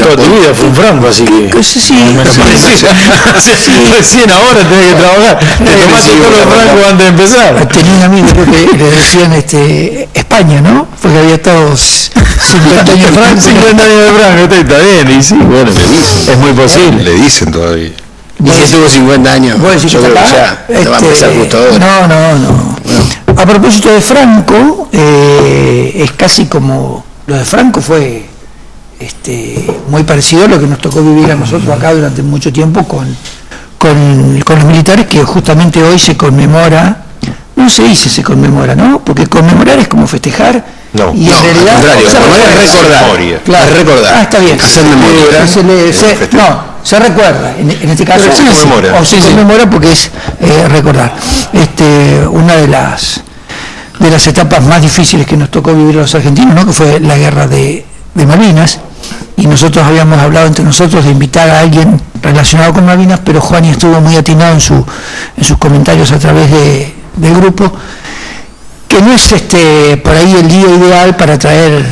Toda tu vida fue un franco, así que... Sí. Recién ahora tenés que trabajar. Te tomaste todos los francos antes de empezar. Tenía un amigo que le decían España, ¿no? Porque había estado 50 años de franco. 50 años de franco, está bien, y sí, bueno, le dicen. Es muy posible. Le dicen todavía. Dice tuvo 50 años. Yo creo que ya va a empezar justo ahora. No. A propósito de Franco, es casi como lo de Franco fue muy parecido a lo que nos tocó vivir a nosotros acá durante mucho tiempo con los militares, que justamente hoy se conmemora. No se dice se conmemora, ¿no? Porque conmemorar es como festejar. No, y en realidad, al contrario, es recordar. Claro. Es recordar. Está bien. Hacer memoria. Se recuerda, en este caso se conmemora. O se conmemora porque es recordar. Una de las etapas más difíciles que nos tocó vivir a los argentinos, ¿no? Que fue la guerra de Malvinas, y nosotros habíamos hablado entre nosotros de invitar a alguien relacionado con Malvinas, pero Juani estuvo muy atinado en sus comentarios a través del grupo, que no es por ahí el día ideal para traer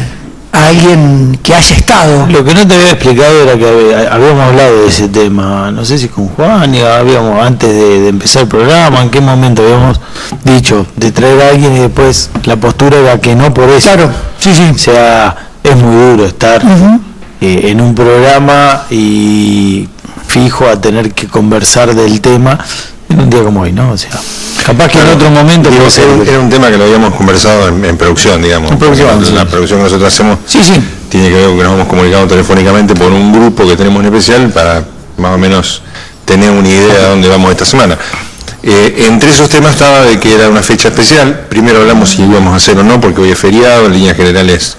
a alguien que haya estado. Lo que no te había explicado era que habíamos hablado de ese tema, no sé si con Juan, y habíamos antes de empezar el programa, en qué momento habíamos dicho de traer a alguien, y después la postura era que no por eso. Claro, sí. O sea, es muy duro estar en un programa y fijo a tener que conversar del tema en un día como hoy, ¿no? O sea, capaz que en otro momento... Era un tema que lo habíamos conversado en producción, digamos. La producción que nosotros hacemos tiene que ver con que nos hemos comunicado telefónicamente por un grupo que tenemos en especial para más o menos tener una idea de dónde vamos esta semana. Entre esos temas estaba de que era una fecha especial. Primero hablamos si íbamos a hacer o no, porque hoy es feriado, en líneas generales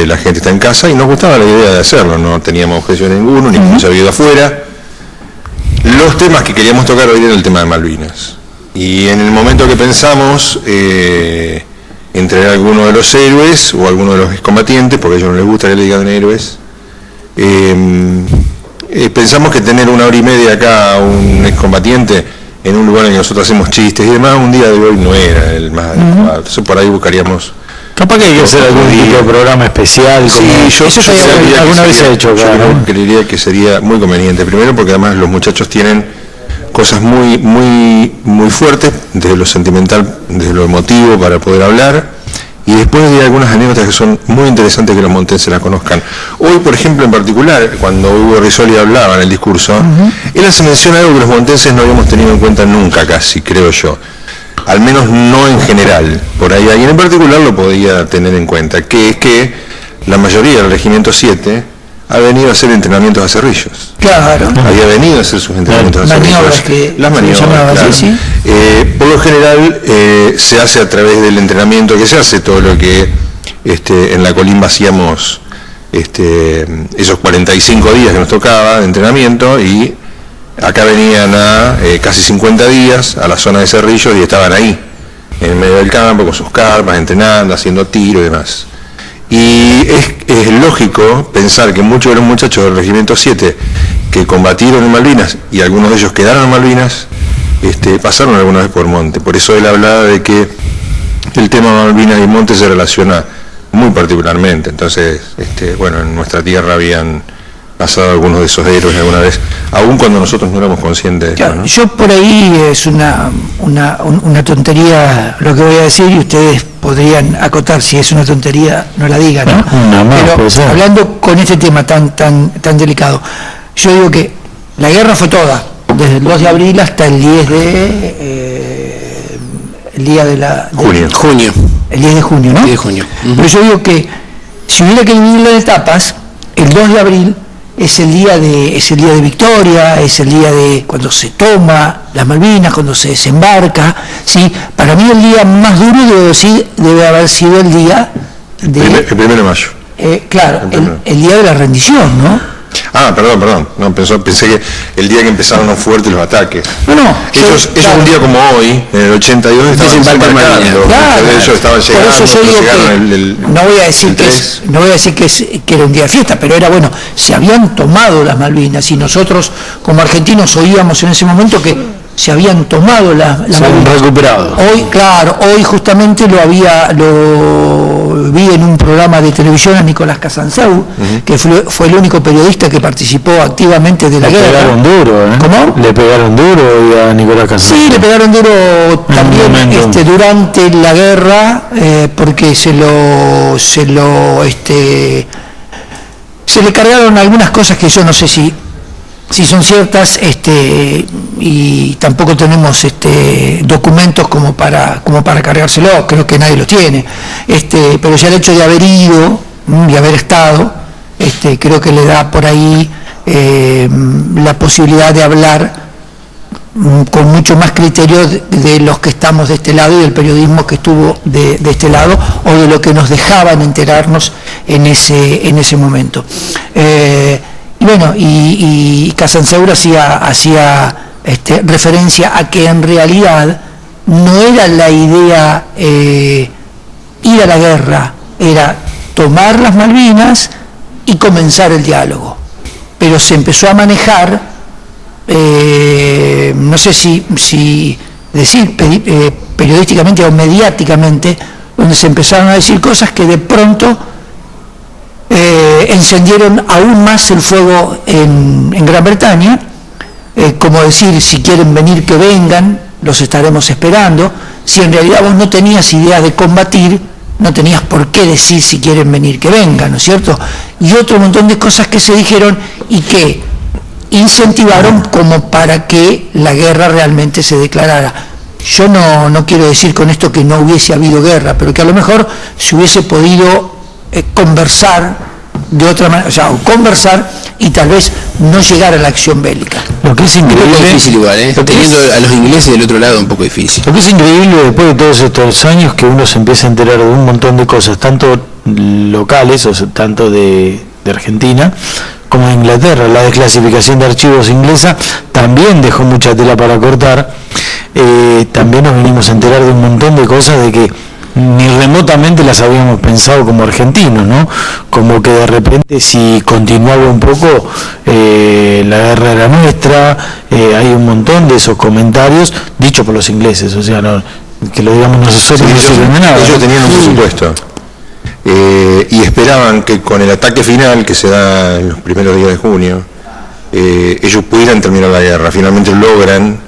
la gente está en casa, y nos gustaba la idea de hacerlo, no teníamos objeción ninguno, ni hemos habido afuera. Los temas que queríamos tocar hoy era el tema de Malvinas. Y en el momento que pensamos entre alguno de los héroes o alguno de los excombatientes, porque a ellos no les gusta que le digan héroes, pensamos que tener 1 hora y media acá a un excombatiente en un lugar en que nosotros hacemos chistes y demás, un día de hoy no era el más adecuado. Entonces por ahí buscaríamos... Capaz que hay que hacer algún tipo de programa especial. Sí, yo alguna vez he hecho. Yo creería que sería muy conveniente. Primero porque además los muchachos tienen cosas muy fuertes, desde lo sentimental, desde lo emotivo, para poder hablar. Y después hay algunas anécdotas que son muy interesantes que los montenses las conozcan. Hoy, por ejemplo, en particular, cuando Hugo Rizzoli hablaba en el discurso, él hace mención a algo que los montenses no habíamos tenido en cuenta nunca casi, creo yo. Al menos no en general, por ahí alguien en particular lo podía tener en cuenta, que es que la mayoría del Regimiento 7 ha venido a hacer entrenamientos a Cerrillos. Claro. Había venido a hacer sus entrenamientos a Cerrillos. Las maniobras, claro. Sí. Por lo general se hace a través del entrenamiento que se hace, todo lo que en la Colimba hacíamos esos 45 días que nos tocaba de entrenamiento, y acá venían a casi 50 días a la zona de Cerrillos y estaban ahí, en medio del campo, con sus carpas, entrenando, haciendo tiro y demás. Y es lógico pensar que muchos de los muchachos del Regimiento 7 que combatieron en Malvinas, y algunos de ellos quedaron en Malvinas, pasaron alguna vez por Monte. Por eso él hablaba de que el tema Malvinas y Monte se relaciona muy particularmente. Entonces, bueno, en nuestra tierra habían pasado algunos de esos héroes alguna vez, aun cuando nosotros no éramos conscientes de eso, ¿no? Yo por ahí es una tontería lo que voy a decir, y ustedes podrían acotar. Si es una tontería, no la digan, ¿no? Pero hablando con este tema tan delicado, yo digo que la guerra fue toda, desde el 2 de abril hasta el 10 el día de la... Junio. El 10 de junio, ¿no? 10 de junio. Pero yo digo que si hubiera que dividirlo en etapas, el 2 de abril es el día de victoria, es el día de cuando se toma las Malvinas, cuando se desembarca, ¿sí? Para mí el día más duro debe haber sido el día de... El 1 de mayo. Claro, el día de la rendición, ¿no? Perdón. No, pensé que el día que empezaron los fuertes los ataques. No. Ellos un día como hoy, en el 82, estaban desembarcando. Claro. Ellos estaban llegando. Por eso yo digo que no voy a decir que era un día de fiesta, pero era bueno, se habían tomado las Malvinas, y nosotros como argentinos oíamos en ese momento que se habían tomado la se han recuperado. Hoy justamente lo vi en un programa de televisión a Nicolás Casanseu, que fue el único periodista que participó activamente de la guerra. Le pegaron duro, ¿eh? ¿Cómo? Le pegaron duro a Nicolás Casanseu. Sí, le pegaron duro también durante la guerra, porque se le cargaron algunas cosas que yo no sé si son ciertas, y tampoco tenemos documentos como para cargárselo, creo que nadie los tiene, pero ya el hecho de haber ido y haber estado, creo que le da por ahí la posibilidad de hablar con mucho más criterio de los que estamos de este lado y del periodismo que estuvo de este lado, o de lo que nos dejaban enterarnos en ese momento. Bueno, y Casanseu hacía referencia a que en realidad no era la idea ir a la guerra, era tomar las Malvinas y comenzar el diálogo. Pero se empezó a manejar, no sé si decir periodísticamente o mediáticamente, donde se empezaron a decir cosas que de pronto encendieron aún más el fuego en Gran Bretaña, como decir, si quieren venir que vengan, los estaremos esperando. Si en realidad vos no tenías idea de combatir, no tenías por qué decir si quieren venir que vengan, ¿no es cierto? Y otro montón de cosas que se dijeron y que incentivaron como para que la guerra realmente se declarara. Yo no quiero decir con esto que no hubiese habido guerra, pero que a lo mejor se hubiese podido conversar de otra manera, o sea, conversar y tal vez no llegar a la acción bélica. Lo que es increíble, es difícil igual, teniendo a los ingleses del otro lado un poco difícil. Lo que es increíble después de todos estos años, que uno se empieza a enterar de un montón de cosas, tanto locales, o sea, tanto de Argentina como de Inglaterra. La desclasificación de archivos inglesa también dejó mucha tela para cortar. También nos venimos a enterar de un montón de cosas de que ni remotamente las habíamos pensado como argentinos, ¿no? Como que de repente, si continuaba un poco, la guerra era nuestra. Hay un montón de esos comentarios dichos por los ingleses, o sea, no, que lo digamos nosotros, sí, no sirve de nada. Ellos tenían un presupuesto y esperaban que con el ataque final que se da en los primeros días de junio, ellos pudieran terminar la guerra. Finalmente logran.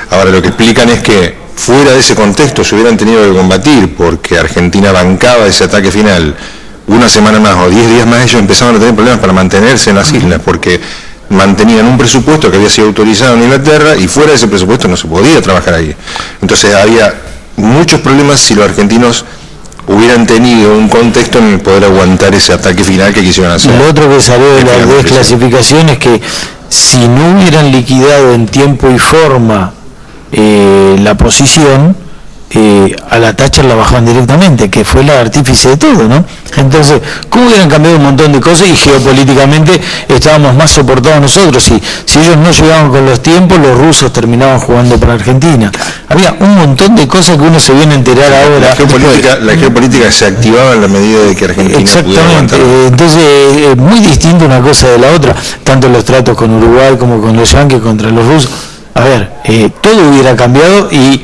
Ahora lo que explican es que fuera de ese contexto se hubieran tenido que combatir, porque Argentina bancaba ese ataque final una semana más o 10 días más. Ellos empezaban a tener problemas para mantenerse en las islas, porque mantenían un presupuesto que había sido autorizado en Inglaterra y fuera de ese presupuesto no se podía trabajar ahí. Entonces había muchos problemas si los argentinos hubieran tenido un contexto en el poder aguantar ese ataque final que quisieron hacer. Lo otro que salió de la desclasificación es que si no hubieran liquidado en tiempo y forma la posición, a la Thatcher la bajaban directamente, que fue la artífice de todo, ¿no? Entonces, ¿cómo hubieran cambiado un montón de cosas? Y geopolíticamente estábamos más soportados nosotros. Si ellos no llegaban con los tiempos, los rusos terminaban jugando para Argentina. Había un montón de cosas que uno se viene a enterar ahora. La geopolítica se activaba en la medida de que Argentina pudiera aguantar. Entonces, muy distinto una cosa de la otra, tanto los tratos con Uruguay como con los yanquis contra los rusos. A ver, todo hubiera cambiado y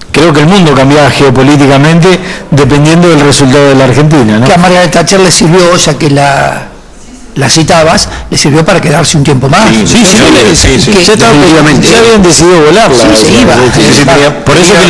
creo que el mundo cambiaba geopolíticamente dependiendo del resultado de la Argentina, ¿no? Que a Margaret Thatcher le sirvió, ya que la citabas, le sirvió para quedarse un tiempo más. Sí, ya habían decidido volarla. Por eso que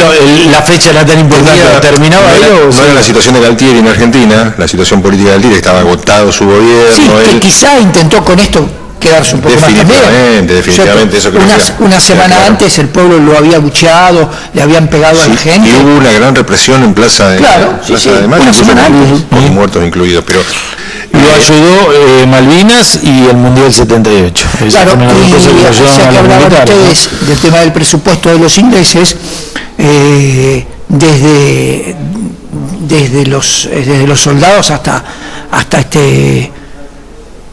la fecha era tan importante. Terminaba no era la situación de Galtieri en Argentina, la situación política de Galtieri, estaba agotado su gobierno. Sí, que quizá intentó con esto quedarse un poco más también. Definitivamente, eso creo que una semana antes el pueblo lo había bucheado, le habían pegado a la gente. Y hubo una gran represión en Plaza de Mayo, una semana antes. Con muertos incluidos, pero lo ayudó Malvinas y el Mundial 78. Claro, y ya que hablaban ustedes del tema del presupuesto de los ingleses, desde los soldados hasta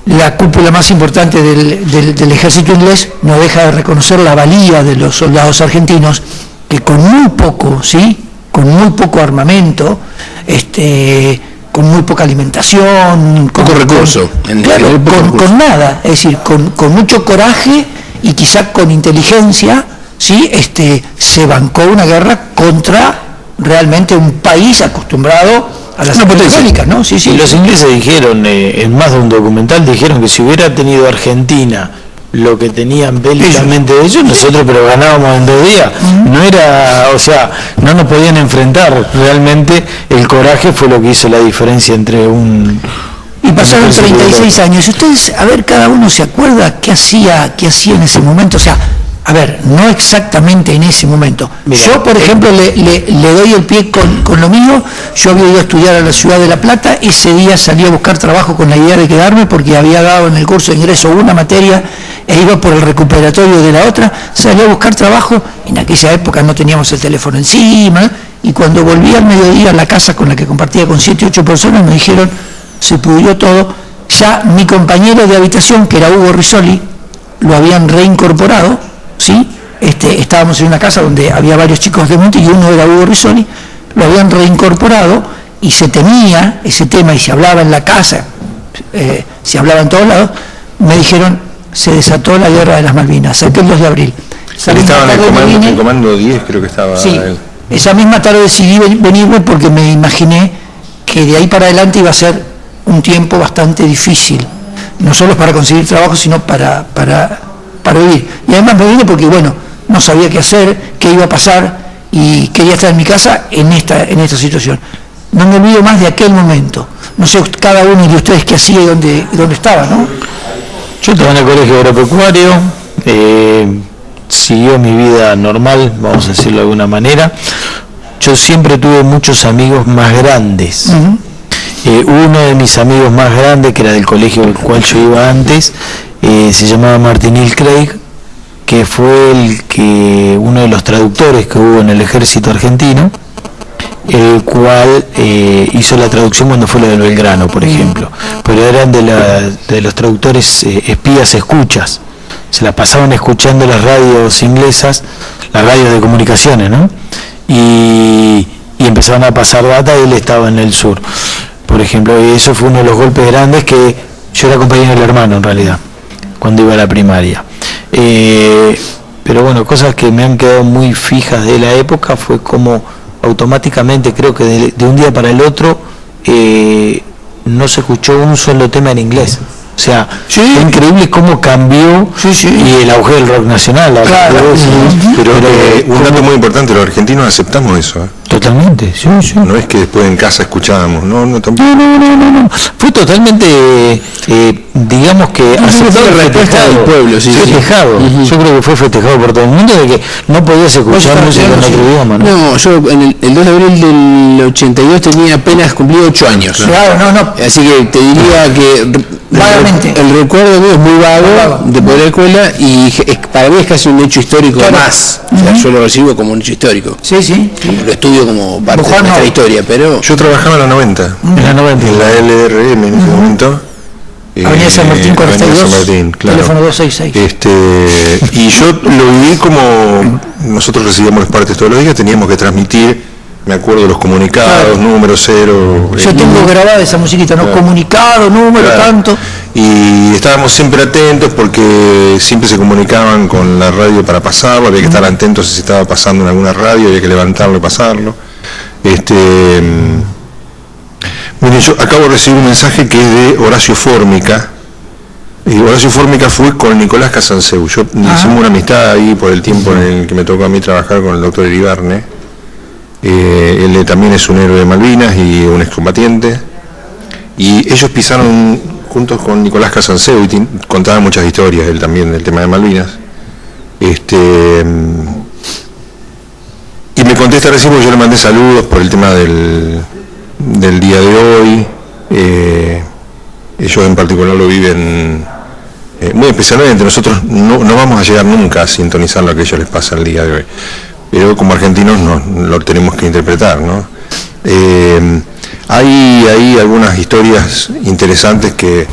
la cúpula más importante del ejército inglés no deja de reconocer la valía de los soldados argentinos, que con muy poco, con muy poco armamento, con muy poca alimentación, poco recurso, con nada, es decir, con mucho coraje y quizá con inteligencia, ¿sí? Se bancó una guerra contra realmente un país acostumbrado a las armas bélicas, ¿no? Sí, sí. Y los ingleses dijeron, en más de un documental, dijeron que si hubiera tenido Argentina lo que tenían bélicamente ellos, nosotros pero ganábamos en 2 días. No era, o sea, no nos podían enfrentar. Realmente el coraje fue lo que hizo la diferencia entre un... Y pasaron 36 años. Ustedes, a ver, cada uno se acuerda qué hacía en ese momento. O sea, a ver, no exactamente en ese momento. Mirá, yo, por ejemplo, le doy el pie con lo mío. Yo había ido a estudiar a la ciudad de La Plata. Ese día salí a buscar trabajo con la idea de quedarme porque había dado en el curso de ingreso una materia e iba por el recuperatorio de la otra. Salí a buscar trabajo. En aquella época no teníamos el teléfono encima. Y cuando volví al mediodía a la casa con la que compartía con 7 u 8 personas, me dijeron, se pudrió todo. Ya mi compañero de habitación, que era Hugo Risoli, lo habían reincorporado, ¿sí? Estábamos en una casa donde había varios chicos de Monte y uno era Hugo Risoli, lo habían reincorporado y se temía ese tema y se hablaba en la casa, se hablaba en todos lados. Me dijeron, se desató la guerra de las Malvinas, aquel 2 de abril. Él estaba en el comando 10, creo que estaba. Sí, él. Esa misma tarde decidí venirme porque me imaginé que de ahí para adelante iba a ser un tiempo bastante difícil, no solo para conseguir trabajo, sino para vivir. Y además me vine porque, bueno, no sabía qué hacer, qué iba a pasar, y quería estar en mi casa en esta situación. No me olvido más de aquel momento. No sé cada uno de ustedes qué hacía y dónde estaba, ¿no? Yo estaba en el colegio agropecuario, siguió mi vida normal, vamos a decirlo de alguna manera. Yo siempre tuve muchos amigos más grandes. Uno de mis amigos más grandes, que era del colegio al cual yo iba antes, se llamaba Martinil Craig, que fue uno de los traductores que hubo en el ejército argentino, el cual hizo la traducción cuando fue lo del Belgrano, por ejemplo. Pero eran de los traductores espías escuchas. Se la pasaban escuchando las radios inglesas, las radios de comunicaciones, ¿no? Y empezaban a pasar data y él estaba en el sur, por ejemplo, y eso fue uno de los golpes grandes, que yo era compañero del hermano en realidad, cuando iba a la primaria. Pero bueno, cosas que me han quedado muy fijas de la época fue como automáticamente, creo que de un día para el otro, no se escuchó un solo tema en inglés. O sea, sí, es increíble cómo cambió y el auge del rock nacional. Claro. Pero un dato muy importante, los argentinos aceptamos eso. Totalmente, sí. No es que después en casa escuchábamos, no, tampoco. No. Fue totalmente, digamos que aceptado, respuesta del pueblo, festejado. Yo creo que fue festejado por todo el mundo, de que no podías escuchar música en otro idioma, ¿no? No, yo en el 2 de abril del 82 tenía apenas cumplido 8 años. Claro, no. Así que te diría que el recuerdo mío es muy vago de poder escuela, y para mí es casi un hecho histórico más. O sea, yo lo recibo como un hecho histórico. Sí. Lo estudio como parte de nuestra historia, pero... Yo trabajaba en la 90. En la 90. En la LRM en ese momento. Avenida San Martín 42, San Martín, claro. Teléfono 266. Y yo lo viví como nosotros recibíamos los partes todos los días, teníamos que transmitir, me acuerdo, los comunicados, número 0. Yo tengo grabada esa musiquita, ¿no? Comunicado, número, tanto. Y estábamos siempre atentos porque siempre se comunicaban con la radio para pasarlo, había que estar atentos si se estaba pasando en alguna radio, había que levantarlo y pasarlo. Miren, yo acabo de recibir un mensaje que es de Horacio Fórmica. Horacio Fórmica fue con Nicolás Casanseu. Yo hicimos una amistad ahí por el tiempo en el que me tocó a mí trabajar con el doctor Iribarne. Él también es un héroe de Malvinas y un excombatiente. Y ellos pisaron juntos con Nicolás Casanseu y contaban muchas historias, él también, del tema de Malvinas. Y me contesta recién porque yo le mandé saludos por el tema del día de hoy. Ellos en particular lo viven muy especialmente. Nosotros no vamos a llegar nunca a sintonizar lo que a ellos les pasa el día de hoy, pero como argentinos lo tenemos que interpretar, ¿no? Hay algunas historias interesantes que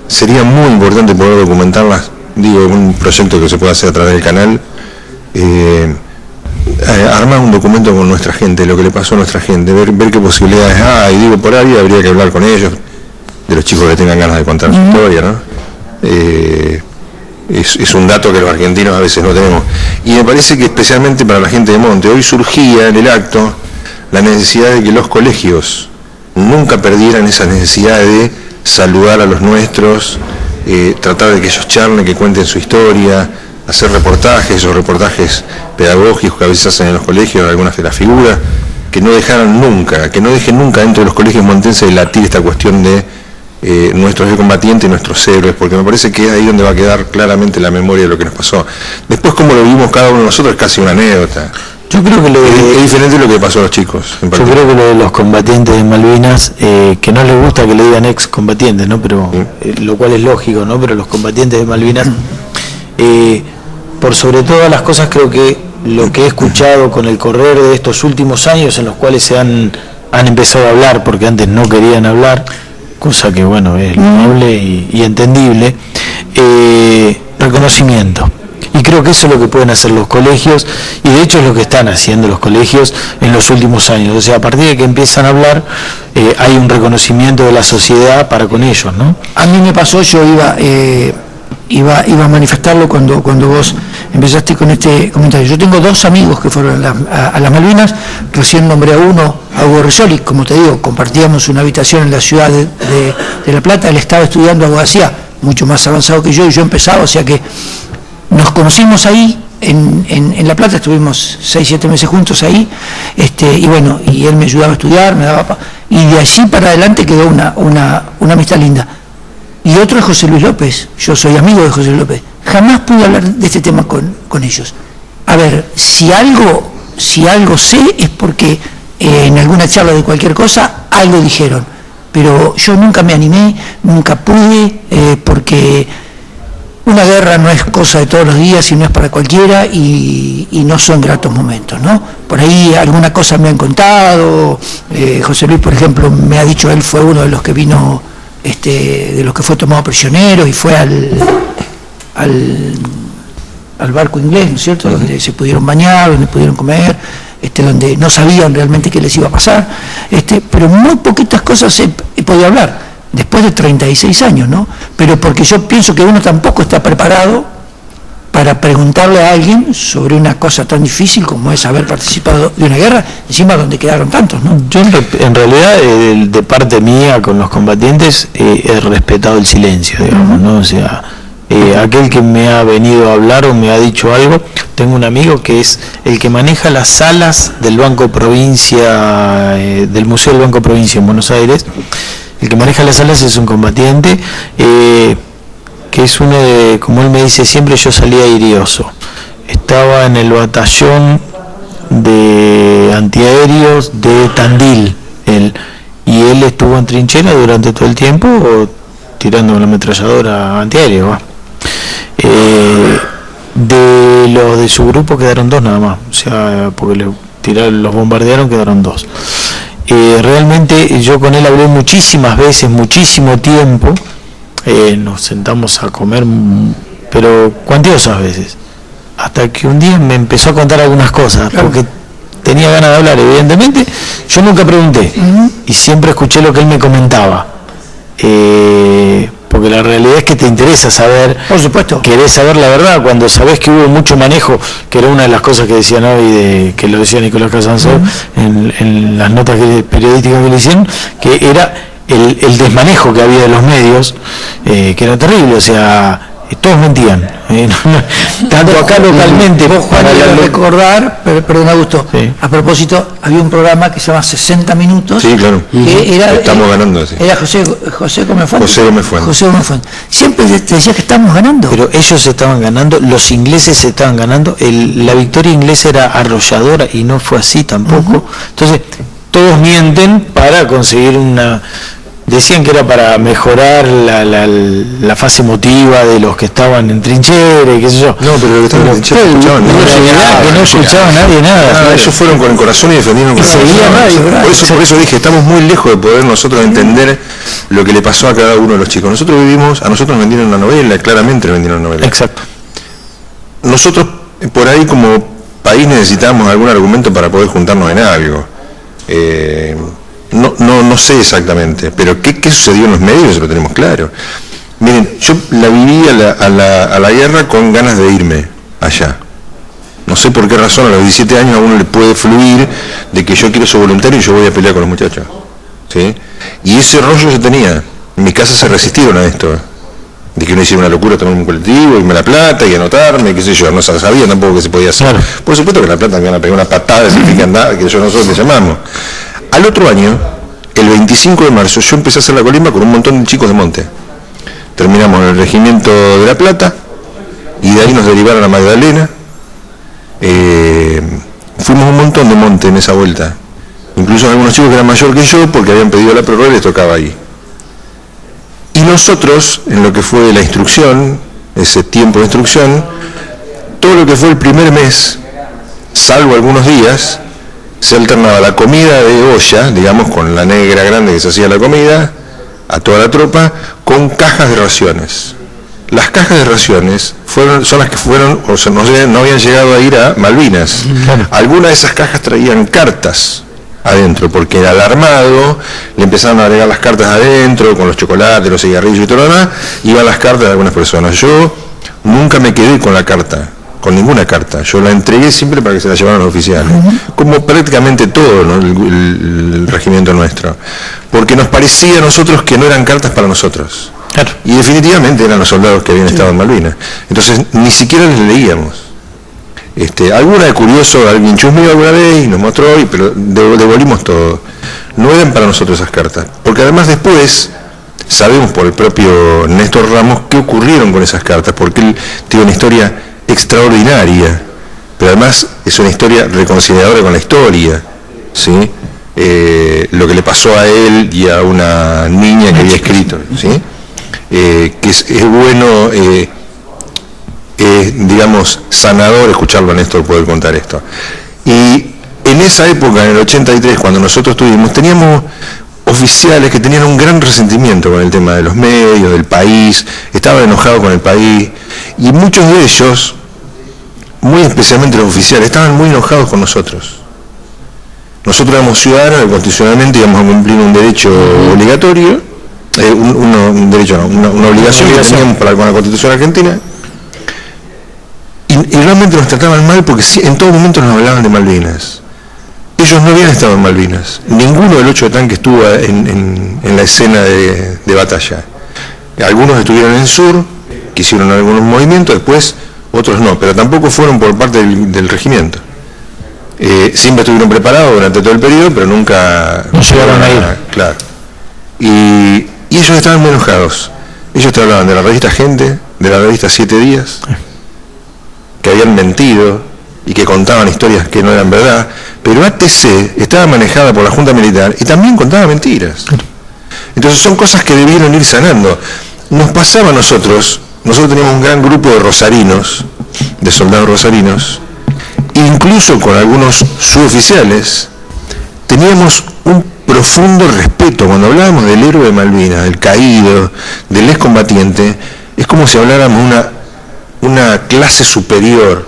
sería muy importante poder documentarlas, digo, un proyecto que se puede hacer a través del canal, armar un documento con nuestra gente, lo que le pasó a nuestra gente, ver qué posibilidades hay, digo, por ahí habría que hablar con ellos, de los chicos que tengan ganas de contar su historia, ¿no? es un dato que los argentinos a veces no tenemos. Y me parece que especialmente para la gente de Monte, hoy surgía en el acto la necesidad de que los colegios nunca perdieran esa necesidad de saludar a los nuestros, tratar de que ellos charlen, que cuenten su historia, hacer reportajes, esos reportajes pedagógicos que a veces hacen en los colegios, algunas de las figuras, que no dejen nunca dentro de los colegios montenses de latir esta cuestión de nuestros combatientes y nuestros héroes, porque me parece que es ahí donde va a quedar claramente la memoria de lo que nos pasó. Después, como lo vimos cada uno de nosotros, es casi una anécdota. Yo creo que es diferente de lo que pasó a los chicos. Yo creo que lo de los combatientes de Malvinas, que no les gusta que le digan ex combatientes, ¿no? Pero lo cual es lógico, ¿no? Pero los combatientes de Malvinas, por sobre todas las cosas, creo que lo que he escuchado con el correr de estos últimos años en los cuales se han empezado a hablar, porque antes no querían hablar, cosa que bueno, es loable y entendible, reconocimiento. Y creo que eso es lo que pueden hacer los colegios, y de hecho es lo que están haciendo los colegios en los últimos años. O sea, a partir de que empiezan a hablar, hay un reconocimiento de la sociedad para con ellos, ¿no? A mí me pasó, yo iba a manifestarlo cuando vos empezaste con este comentario. Yo tengo dos amigos que fueron a las Malvinas, recién nombré a uno, a Hugo Rizzoli, como te digo, compartíamos una habitación en la ciudad de La Plata, él estaba estudiando abogacía, mucho más avanzado que yo, y yo empezaba, o sea que nos conocimos ahí, en La Plata, estuvimos 6-7 meses juntos ahí, y bueno, y él me ayudaba a estudiar, me daba, y de allí para adelante quedó una amistad linda. Y otro es José Luis López, yo soy amigo de José Luis López, jamás pude hablar de este tema con ellos. A ver, si algo sé es porque en alguna charla de cualquier cosa algo dijeron, pero yo nunca me animé, nunca pude, porque una guerra no es cosa de todos los días y no es para cualquiera, y no son gratos momentos, ¿no? Por ahí alguna cosa me han contado, José Luis, por ejemplo, me ha dicho, él fue uno de los que vino, de los que fue tomado prisionero y fue al barco inglés, ¿no es cierto?, donde se pudieron bañar, donde pudieron comer, donde no sabían realmente qué les iba a pasar, pero muy poquitas cosas he podido hablar, después de 36 años, ¿no? Pero porque yo pienso que uno tampoco está preparado para preguntarle a alguien sobre una cosa tan difícil como es haber participado de una guerra, encima donde quedaron tantos, ¿no? Yo en realidad, de parte mía con los combatientes, he respetado el silencio, digamos, ¿no? O sea, aquel que me ha venido a hablar o me ha dicho algo, tengo un amigo que es el que maneja las salas del Banco Provincia, del Museo del Banco Provincia en Buenos Aires. El que maneja las salas es un combatiente, que es uno de, como él me dice siempre, yo salía irioso. Estaba en el batallón de antiaéreos de Tandil, y él estuvo en trinchera durante todo el tiempo, tirando una ametralladora antiaérea. De los de su grupo quedaron dos nada más, o sea, porque los bombardearon, quedaron dos. Realmente yo con él hablé muchísimas veces, muchísimo tiempo, nos sentamos a comer, pero cuantiosas veces, hasta que un día me empezó a contar algunas cosas, porque tenía ganas de hablar, evidentemente. Yo nunca pregunté, y siempre escuché lo que él me comentaba, porque la realidad es que te interesa saber, por supuesto, querés saber la verdad, cuando sabés que hubo mucho manejo, que era una de las cosas que decían hoy, que lo decía Nicolás Casansó en las notas periodísticas que le hicieron, que era el desmanejo que había de los medios, que era terrible, o sea, todos mentían, tanto acá localmente. Vos, Juan, recordar, perdón, Augusto, sí. A propósito, había un programa que se llama 60 Minutos. Sí, claro. Que era, estamos ganando, sí. Era José Gómez Fuentes. José Gómez Fuentes. Siempre te decía que estamos ganando. Pero ellos estaban ganando, los ingleses estaban ganando, la victoria inglesa era arrolladora y no fue así tampoco. Entonces, todos mienten para conseguir una... Decían que era para mejorar la fase emotiva de los que estaban en trinchera y qué sé yo. No, pero los que estaban en trinchera no escuchaba nadie nada. Ellos fueron con el corazón y defendieron con el corazón. Por eso dije, estamos muy lejos de poder nosotros entender lo que le pasó a cada uno de los chicos. Nosotros a nosotros nos vendieron una novela, claramente nos vendieron una novela. Exacto. Nosotros por ahí como país necesitamos algún argumento para poder juntarnos en algo. No sé exactamente, pero ¿qué sucedió en los medios? Eso lo tenemos claro. Miren, yo la viví a la guerra con ganas de irme allá. No sé por qué razón a los 17 años a uno le puede fluir de que yo quiero ser voluntario y yo voy a pelear con los muchachos, ¿sí? Y ese rollo yo tenía. En mi casa se resistieron a esto, de que uno hiciera una locura, tomar un colectivo, irme a La Plata y anotarme, qué sé yo, no sabía tampoco que se podía hacer. Claro. Por supuesto que en La Plata me iban a pegar una patada, decir que andaba, que yo nosotros le llamamos. Al otro año, el 25 de marzo, yo empecé a hacer la colimba con un montón de chicos de monte. Terminamos en el regimiento de La Plata y de ahí nos derivaron a Magdalena. Fuimos un montón de monte en esa vuelta, incluso algunos chicos que eran mayor que yo porque habían pedido la prórroga y les tocaba ahí. Y nosotros, en lo que fue la instrucción, ese tiempo de instrucción, todo lo que fue el primer mes, salvo algunos días, se alternaba la comida de olla, digamos, con la negra grande que se hacía la comida, a toda la tropa, con cajas de raciones. Las cajas de raciones son las que fueron, o sea, no habían llegado a ir a Malvinas. Algunas de esas cajas traían cartas adentro, porque al armado le empezaron a agregar las cartas adentro, con los chocolates, los cigarrillos y todo lo demás, iban las cartas de algunas personas. Yo nunca me quedé con la carta, con ninguna carta. Yo la entregué siempre para que se la llevaran los oficiales, como prácticamente todo, ¿no? el regimiento nuestro, porque nos parecía a nosotros que no eran cartas para nosotros. Claro. Y definitivamente eran los soldados que habían estado en Malvinas. Entonces ni siquiera les leíamos. Alguna de curioso, alguien chusmeó alguna vez y nos mostró, pero devolvimos todo. No eran para nosotros esas cartas, porque además después sabemos por el propio Néstor Ramos qué ocurrieron con esas cartas, porque él tiene una historia extraordinaria, pero además es una historia reconciliadora con la historia, ¿sí? Lo que le pasó a él y a una niña que había escrito, ¿sí? Que es bueno, digamos, sanador escucharlo a Néstor poder contar esto. Y en esa época, en el 83, cuando nosotros tuvimos, teníamos oficiales que tenían un gran resentimiento con el tema de los medios, del país, estaban enojados con el país, y muchos de ellos, muy especialmente los oficiales, estaban muy enojados con nosotros. Nosotros éramos ciudadanos que constitucionalmente íbamos a cumplir un derecho obligatorio, una obligación que teníamos con la Constitución argentina, y realmente nos trataban mal porque en todo momento nos hablaban de Malvinas. Ellos no habían estado en Malvinas, ninguno del 8 de tanque estuvo en la escena de batalla. Algunos estuvieron en el sur, que hicieron algunos movimientos, después otros no, pero tampoco fueron por parte del regimiento. Siempre estuvieron preparados durante todo el periodo, pero nunca llegaron a ir. Claro. Y ellos estaban muy enojados. Ellos te hablaban de la revista Gente, de la revista 7 Días, que habían mentido y que contaban historias que no eran verdad, pero ATC estaba manejada por la Junta Militar y también contaba mentiras. Entonces son cosas que debieron ir sanando. Nos pasaba a nosotros teníamos un gran grupo de rosarinos, de soldados rosarinos, incluso con algunos suboficiales, teníamos un profundo respeto. Cuando hablábamos del héroe de Malvinas, del caído, del excombatiente, es como si habláramos una clase superior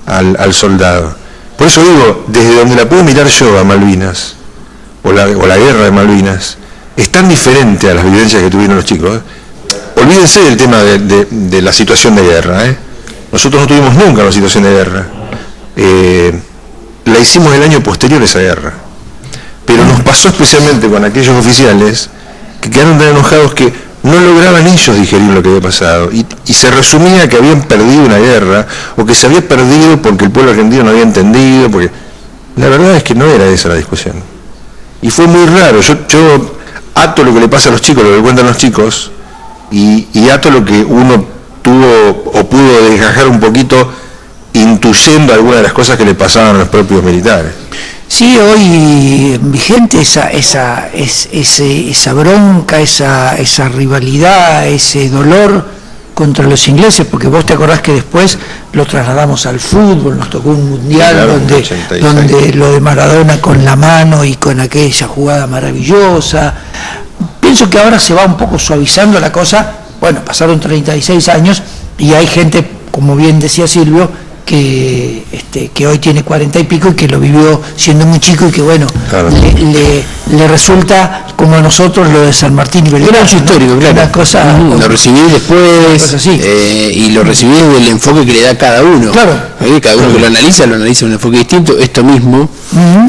al soldado. Por eso digo, desde donde la puedo mirar yo a Malvinas, o la guerra de Malvinas, es tan diferente a las vivencias que tuvieron los chicos. Olvídense del tema de la situación de guerra, Nosotros no tuvimos nunca una situación de guerra. La hicimos el año posterior a esa guerra. Pero nos pasó especialmente con aquellos oficiales que quedaron tan enojados que no lograban ellos digerir lo que había pasado. Y se resumía que habían perdido una guerra, o que se había perdido porque el pueblo argentino no había entendido, porque la verdad es que no era esa la discusión. Y fue muy raro. Yo ato lo que le pasa a los chicos, lo que cuentan los chicos, y ato lo que uno tuvo o pudo desgajar un poquito intuyendo algunas de las cosas que le pasaban a los propios militares. Sí, hoy vigente esa bronca, esa rivalidad, ese dolor contra los ingleses, porque vos te acordás que después lo trasladamos al fútbol, nos tocó un mundial, claro, donde lo de Maradona con la mano y con aquella jugada maravillosa. Pienso que ahora se va un poco suavizando la cosa. Bueno, pasaron 36 años y hay gente, como bien decía Silvio, que hoy tiene 40 y pico y que lo vivió siendo muy chico y que bueno, claro, le resulta como a nosotros lo de San Martín y Belgrano. Era un histórico, claro. Una cosa, lo recibí después y lo recibí del enfoque que le da cada uno. Claro. Cada uno que lo analiza en un enfoque distinto. Esto mismo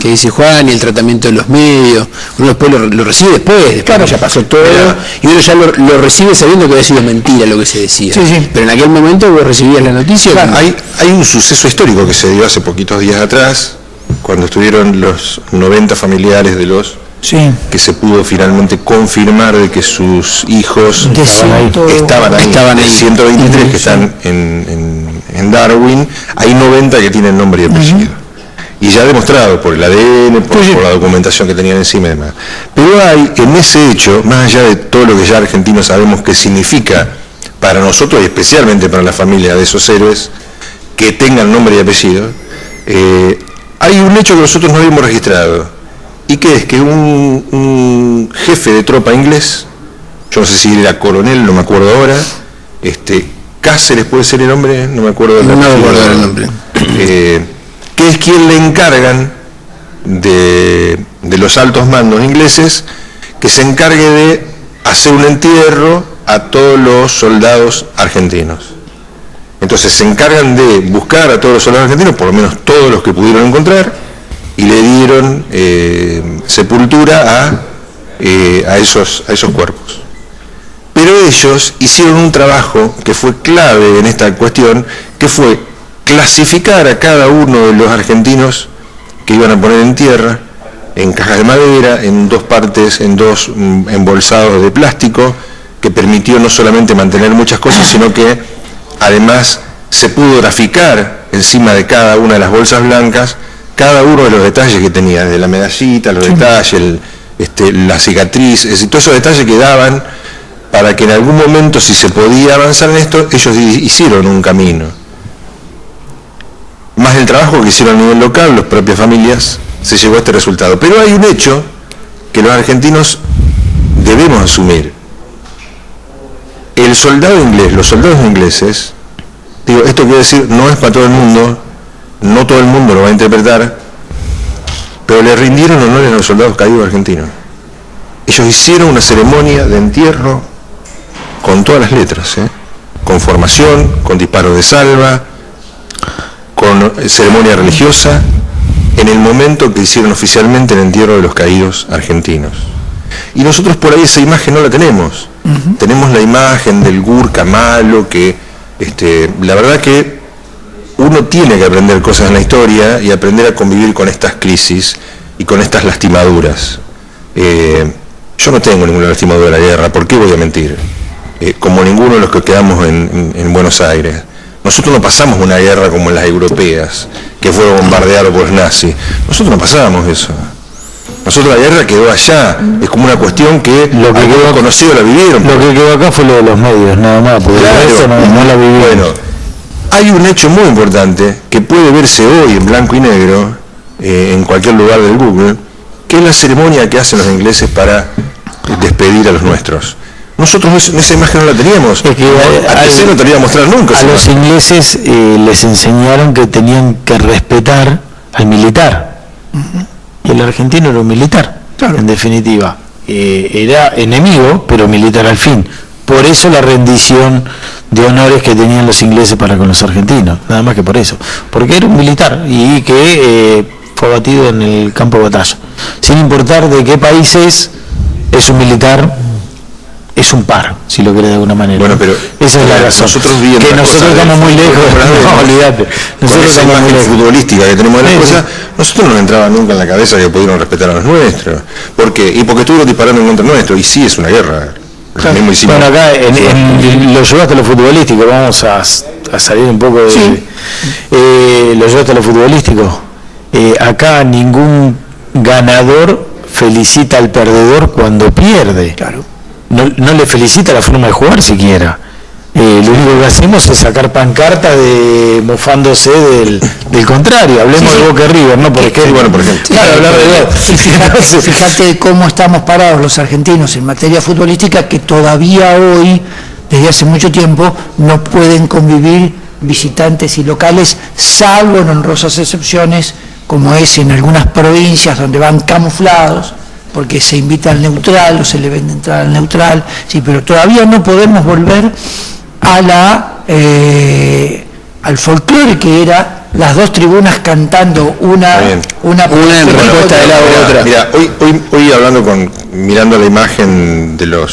que dice Juan, y el tratamiento de los medios, uno después lo recibe después claro. Ya pasó todo, y uno ya lo recibe sabiendo que había sido mentira lo que se decía. Sí. Pero en aquel momento vos recibías la noticia. Claro. Hay un suceso histórico que se dio hace poquitos días atrás, cuando estuvieron los 90 familiares de los que se pudo finalmente confirmar de que sus hijos estaban ahí, 123 que están en Darwin, hay 90 que tienen nombre y apellido. Y ya demostrado por el ADN, por la documentación que tenían encima y demás. Pero hay en ese hecho, más allá de todo lo que ya argentinos sabemos que significa para nosotros y especialmente para la familia de esos héroes, que tengan nombre y apellido, hay un hecho que nosotros no habíamos registrado. Y que es que un jefe de tropa inglés, yo no sé si era coronel, no me acuerdo ahora, Cáceres puede ser el nombre, no me acuerdo del nombre, que es quien le encargan de los altos mandos ingleses que se encargue de hacer un entierro a todos los soldados argentinos. Entonces se encargan de buscar a todos los soldados argentinos, por lo menos todos los que pudieron encontrar, y le dieron sepultura a esos cuerpos. Pero ellos hicieron un trabajo que fue clave en esta cuestión, que fue clasificar a cada uno de los argentinos que iban a poner en tierra, en cajas de madera, en dos partes, en dos embolsados de plástico, que permitió no solamente mantener muchas cosas, sino que además se pudo graficar encima de cada una de las bolsas blancas cada uno de los detalles que tenía, desde la medallita, los detalles, la cicatriz, todos esos detalles que daban para que en algún momento, si se podía avanzar en esto, ellos hicieron un camino. Más el trabajo que hicieron a nivel local, las propias familias, se llegó a este resultado. Pero hay un hecho que los argentinos debemos asumir. El soldado inglés, los soldados ingleses, esto quiere decir, no es para todo el mundo, no todo el mundo lo va a interpretar, pero le rindieron honores a los soldados caídos argentinos. Ellos hicieron una ceremonia de entierro con todas las letras, con formación, con disparos de salva, con ceremonia religiosa, en el momento que hicieron oficialmente el entierro de los caídos argentinos. Y nosotros por ahí esa imagen no la tenemos. Tenemos la imagen del Gurka malo, que la verdad que uno tiene que aprender cosas en la historia y aprender a convivir con estas crisis y con estas lastimaduras. Yo no tengo ninguna lastimadura de la guerra, ¿por qué voy a mentir? Como ninguno de los que quedamos en Buenos Aires. Nosotros no pasamos una guerra como las europeas, que fueron bombardeados por los nazis. Nosotros no pasamos eso. Nosotros la guerra quedó allá, es como una cuestión que lo que quedó conocido la vivieron. Lo que quedó acá fue lo de los medios, nada más, porque eso no la vivieron. Bueno, hay un hecho muy importante que puede verse hoy en blanco y negro, en cualquier lugar del Google, que es la ceremonia que hacen los ingleses para despedir a los nuestros. Nosotros esa imagen no la teníamos, no te la iba a mostrar nunca. A los ingleses les enseñaron que tenían que respetar al militar, y el argentino era un militar, claro. En definitiva. Era enemigo, pero militar al fin. Por eso la rendición de honores que tenían los ingleses para con los argentinos, nada más que por eso, porque era un militar y que fue abatido en el campo de batalla, sin importar de qué país es un militar, es un par, si lo querés de alguna manera. Bueno, pero esa es la razón. Nosotros viendo que nosotros estamos muy lejos, no, olvídate. Nosotros esa imagen futbolística que tenemos de las cosas, nosotros no nos entraba nunca en la cabeza que pudieron respetar a los nuestros. ¿Por qué? Y porque estuvieron disparando en contra nuestro, y sí es una guerra. Claro. Bueno, acá lo llevaste a lo futbolístico, vamos a salir un poco de... lo llevaste a lo futbolístico. Acá ningún ganador felicita al perdedor cuando pierde. Claro. No le felicita la forma de jugar siquiera. Lo único que hacemos es sacar pancartas mofándose del contrario. Hablemos de Boca y River, ¿no? Por ejemplo. Claro, hablar de fíjate cómo estamos parados los argentinos en materia futbolística, que todavía hoy, desde hace mucho tiempo, no pueden convivir visitantes y locales, salvo en honrosas excepciones, como es en algunas provincias donde van camuflados, porque se invita al neutral o se le vende entrada al neutral, sí, pero todavía no podemos volver a al folclore que era las dos tribunas cantando una en respuesta de la otra. Mira, hoy mirando la imagen de la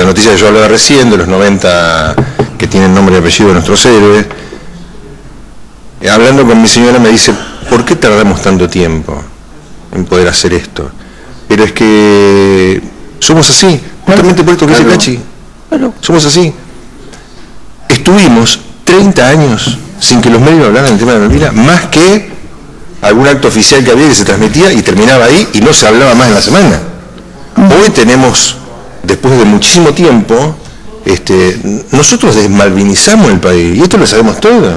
noticia que yo hablaba recién, de los 90 que tienen nombre y apellido de nuestros héroes, hablando con mi señora me dice, ¿por qué tardamos tanto tiempo en poder hacer esto? Pero es que somos así, justamente por esto que dice Cachi. Somos así. Estuvimos 30 años sin que los medios hablaran del tema de Malvinas, más que algún acto oficial que había que se transmitía y terminaba ahí y no se hablaba más en la semana. Hoy tenemos, después de muchísimo tiempo, nosotros desmalvinizamos el país, y esto lo sabemos todos.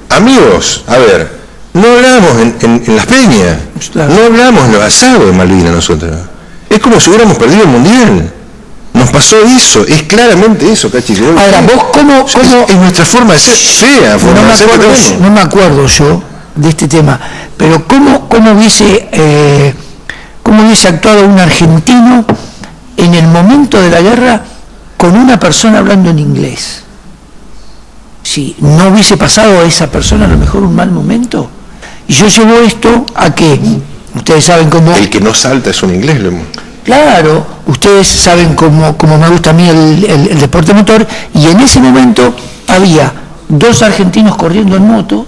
Amigos, a ver, no hablamos en las peñas, no hablamos en los asados de Malvinas nosotros. Es como si hubiéramos perdido el mundial. Nos pasó eso, es claramente eso, Cachi. Ahora, vos cómo es nuestra forma de ser, fea forma de ser. No me acuerdo yo de este tema, pero cómo hubiese actuado un argentino en el momento de la guerra con una persona hablando en inglés. Si no hubiese pasado a esa persona a lo mejor un mal momento. Y yo llevo esto a que, ustedes saben cómo... El que no salta es un inglés, Claro, ustedes saben cómo me gusta a mí el deporte motor, y en ese momento había dos argentinos corriendo en moto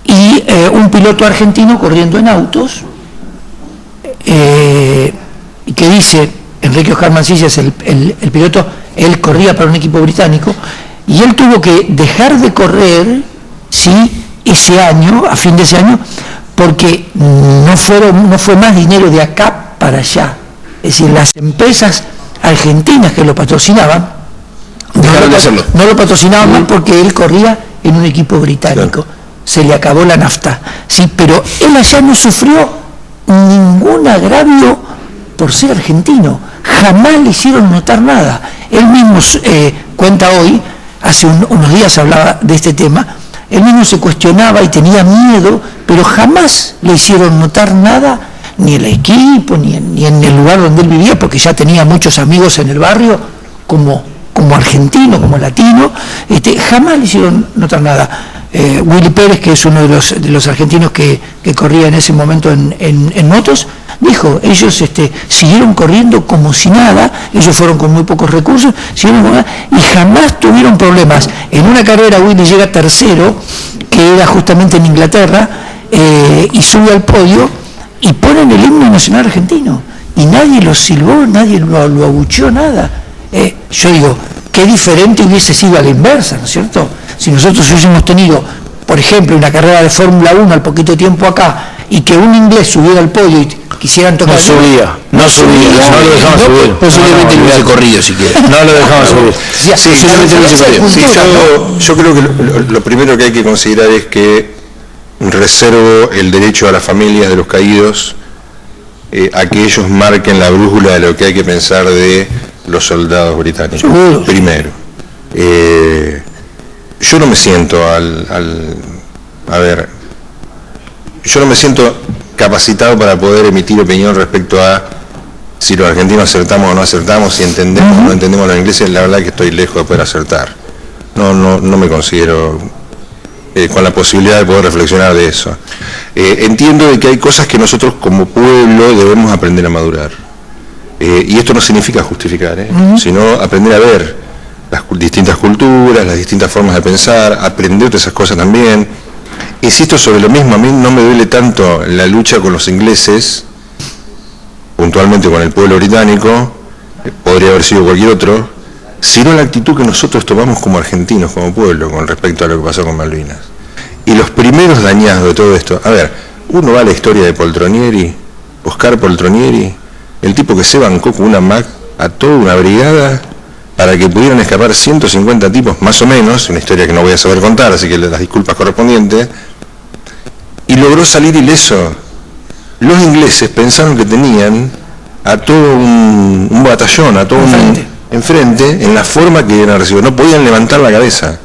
y un piloto argentino corriendo en autos, que dice, Enrique Oscar Mancillas, el piloto, él corría para un equipo británico, y él tuvo que dejar de correr, ¿sí?, ese año, a fin de ese año, porque no fue más dinero de acá para allá. Es decir, las empresas argentinas que lo patrocinaban no lo patrocinaban más porque él corría en un equipo británico. Claro. Se le acabó la nafta, sí, pero él allá no sufrió ningún agravio por ser argentino, jamás le hicieron notar nada. Él mismo cuenta hoy, hace unos días hablaba de este tema, él mismo se cuestionaba y tenía miedo, pero jamás le hicieron notar nada, ni el equipo, ni en el lugar donde él vivía, porque ya tenía muchos amigos en el barrio, como argentino, como latino, jamás le hicieron notar nada. Willy Pérez, que es uno de los argentinos que corría en ese momento en motos, dijo, ellos siguieron corriendo como si nada, ellos fueron con muy pocos recursos, y jamás tuvieron problemas. En una carrera Willy llega tercero, que era justamente en Inglaterra, y sube al podio y ponen el himno nacional argentino, y nadie lo silbó, nadie lo abucheó, nada. Yo digo, qué diferente hubiese sido a la inversa, ¿no es cierto? Si nosotros hubiésemos tenido, por ejemplo, una carrera de Fórmula 1 al poquito tiempo acá, y que un inglés subiera al podio y quisieran tocar... No lo dejaban subir. Posiblemente no hubiese corrido siquiera. No lo dejaban subir. Yo creo que lo primero que hay que considerar es que reservo el derecho a las familias de los caídos a que ellos marquen la brújula de lo que hay que pensar de los soldados británicos. Seguro. Primero. Yo no me siento yo no me siento capacitado para poder emitir opinión respecto a si los argentinos acertamos o no acertamos, si entendemos o no entendemos los ingleses. La verdad que estoy lejos de poder acertar. No me considero con la posibilidad de poder reflexionar de eso. Entiendo de que hay cosas que nosotros como pueblo debemos aprender a madurar. Y esto no significa justificar, sino aprender a ver las distintas culturas, las distintas formas de pensar, aprender de esas cosas también. Insisto sobre lo mismo, a mí no me duele tanto la lucha con los ingleses, puntualmente con el pueblo británico, podría haber sido cualquier otro, sino la actitud que nosotros tomamos como argentinos, como pueblo, con respecto a lo que pasó con Malvinas. Y los primeros dañados de todo esto, a ver, uno va a la historia de Poltronieri, Oscar Poltronieri, el tipo que se bancó con una Mac a toda una brigada para que pudieran escapar 150 tipos, más o menos, una historia que no voy a saber contar, así que las disculpas correspondientes, y logró salir ileso. Los ingleses pensaron que tenían a todo un batallón, a todo enfrente, en la forma que eran recibidos, no podían levantar la cabeza,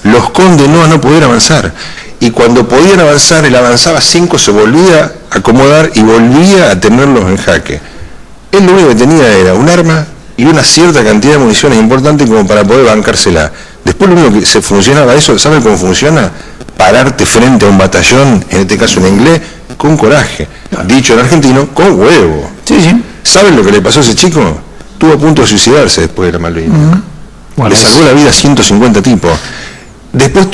los condenó a no poder avanzar, y cuando podían avanzar, él avanzaba 5, se volvía a acomodar y volvía a tenerlos en jaque. Él lo único que tenía era un arma y una cierta cantidad de municiones importante como para poder bancársela. Después lo único que se funcionaba eso, ¿saben cómo funciona? Pararte frente a un batallón, en este caso en inglés, con coraje. Dicho en argentino, con huevo. Sí, sí. ¿Saben lo que le pasó a ese chico? Estuvo a punto de suicidarse después de la Malvinas. Le salvó la vida a 150 tipos. Después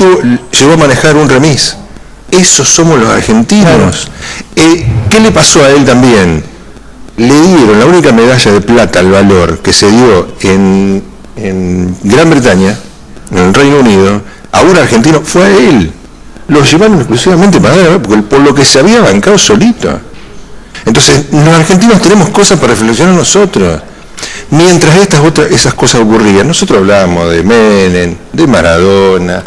llegó a manejar un remis. Esos somos los argentinos. ¿Qué le pasó a él también? Le dieron la única medalla de plata al valor que se dio en Gran Bretaña, en el Reino Unido, a un argentino, fue a él. Lo llevaron exclusivamente para él, por lo que se había bancado solito. Entonces, los argentinos tenemos cosas para reflexionar nosotros. Mientras esas cosas ocurrían, nosotros hablábamos de Menem, de Maradona,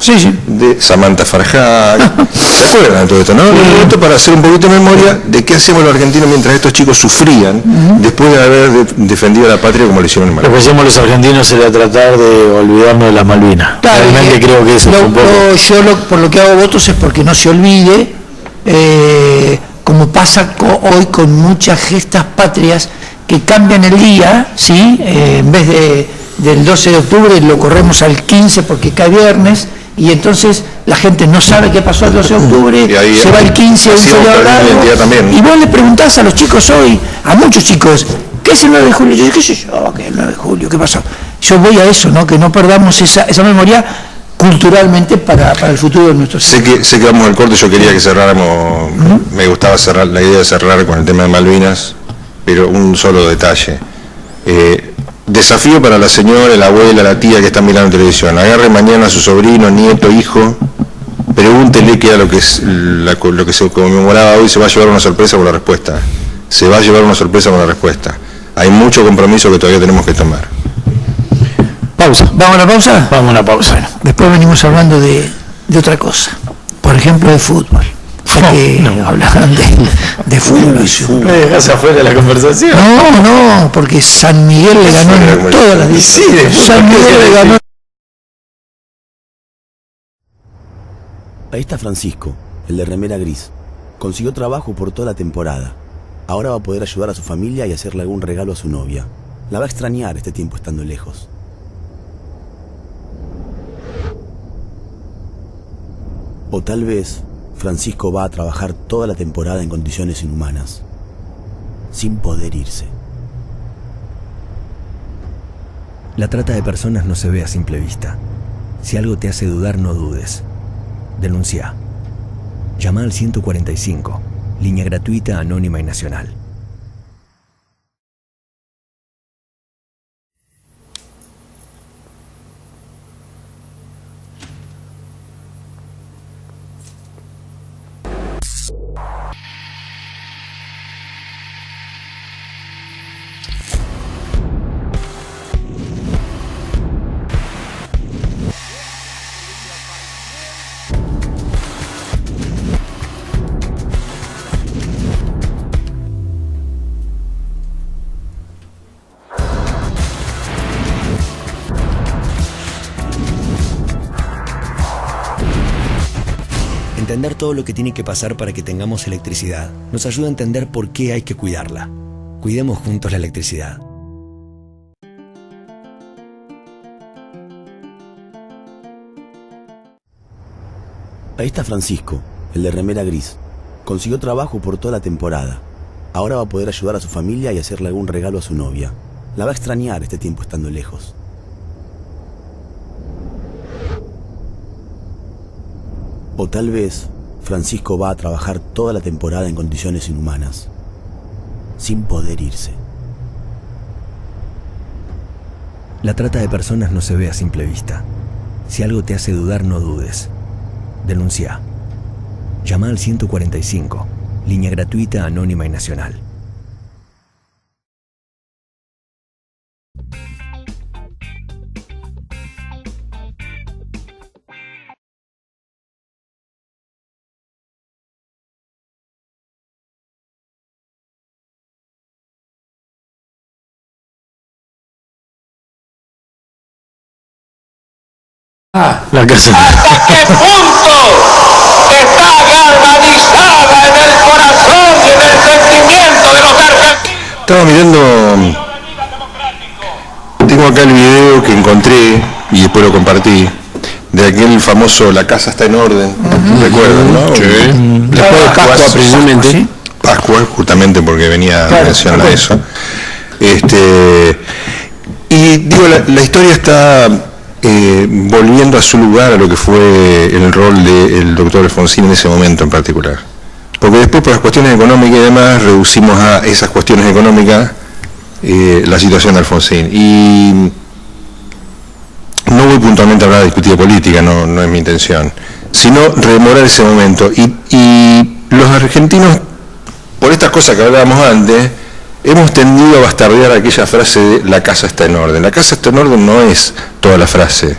de Samantha Farjak, ¿se acuerdan de todo esto, no? Esto para hacer un poquito de memoria de qué hacemos los argentinos mientras estos chicos sufrían después de haber defendido a la patria como le hicieron en Malvinas. Lo que hacemos los argentinos era tratar de olvidarnos de las Malvinas. Claro, realmente creo que eso es un poco... Por lo que hago votos es porque no se olvide, como pasa hoy con muchas gestas patrias, que cambian el día, ¿sí? En vez del 12 de octubre lo corremos al 15 porque cae viernes, y entonces la gente no sabe qué pasó el 12 de octubre, se va el 15 a un celebrado, y vos le preguntás a los chicos hoy, a muchos chicos, ¿qué es el 9 de julio? Yo digo, ¿qué sé yo? ¿Qué es el 9 de julio? ¿Qué pasó? Yo voy a eso, ¿no? Que no perdamos esa memoria culturalmente para el futuro de nuestros hijos. Sé que vamos al corte, yo quería que cerráramos, me gustaba cerrar, la idea de cerrar con el tema de Malvinas, pero un solo detalle. Desafío para la señora, la abuela, la tía que están mirando televisión. Agarre mañana a su sobrino, nieto, hijo, pregúntele qué era lo que se conmemoraba hoy, se va a llevar una sorpresa por la respuesta. Se va a llevar una sorpresa por la respuesta. Hay mucho compromiso que todavía tenemos que tomar. Pausa. ¿Vamos a la pausa? Vamos a una pausa. Bueno, después venimos hablando de otra cosa. Por ejemplo, de fútbol. Ya que hablaban de fútbol. ¿Me dejas afuera la conversación? No, porque San Miguel le ganó en todas las divisiones. San Miguel le ganó. Ahí está Francisco, el de remera gris. Consiguió trabajo por toda la temporada. Ahora va a poder ayudar a su familia y hacerle algún regalo a su novia. La va a extrañar este tiempo estando lejos. O tal vez Francisco va a trabajar toda la temporada en condiciones inhumanas, sin poder irse. La trata de personas no se ve a simple vista. Si algo te hace dudar, no dudes. Denuncia. Llama al 145, línea gratuita, anónima y nacional. Entender todo lo que tiene que pasar para que tengamos electricidad nos ayuda a entender por qué hay que cuidarla. Cuidemos juntos la electricidad. Ahí está Francisco, el de remera gris. Consiguió trabajo por toda la temporada. Ahora va a poder ayudar a su familia y hacerle algún regalo a su novia. La va a extrañar este tiempo estando lejos. O tal vez Francisco va a trabajar toda la temporada en condiciones inhumanas, sin poder irse. La trata de personas no se ve a simple vista. Si algo te hace dudar, no dudes. Denuncia. Llama al 145, línea gratuita, anónima y nacional. La casa. ¿Hasta qué punto Estaba mirando, tengo acá el video que encontré y después lo compartí, de aquel famoso La casa está en orden, ¿recuerdan, no? Sí. Después de Pascua, precisamente. ¿sí? Pascua, justamente porque venía mencionando eso. Y digo, la historia está volviendo a su lugar a lo que fue el rol del doctor Alfonsín en ese momento en particular. Porque después, por las cuestiones económicas y demás, reducimos a esas cuestiones económicas la situación de Alfonsín. Y no voy puntualmente a hablar de discutir política, no es mi intención, sino rememorar ese momento. Y los argentinos, por estas cosas que hablábamos antes, hemos tendido a bastardear aquella frase de la casa está en orden. La casa está en orden no es toda la frase.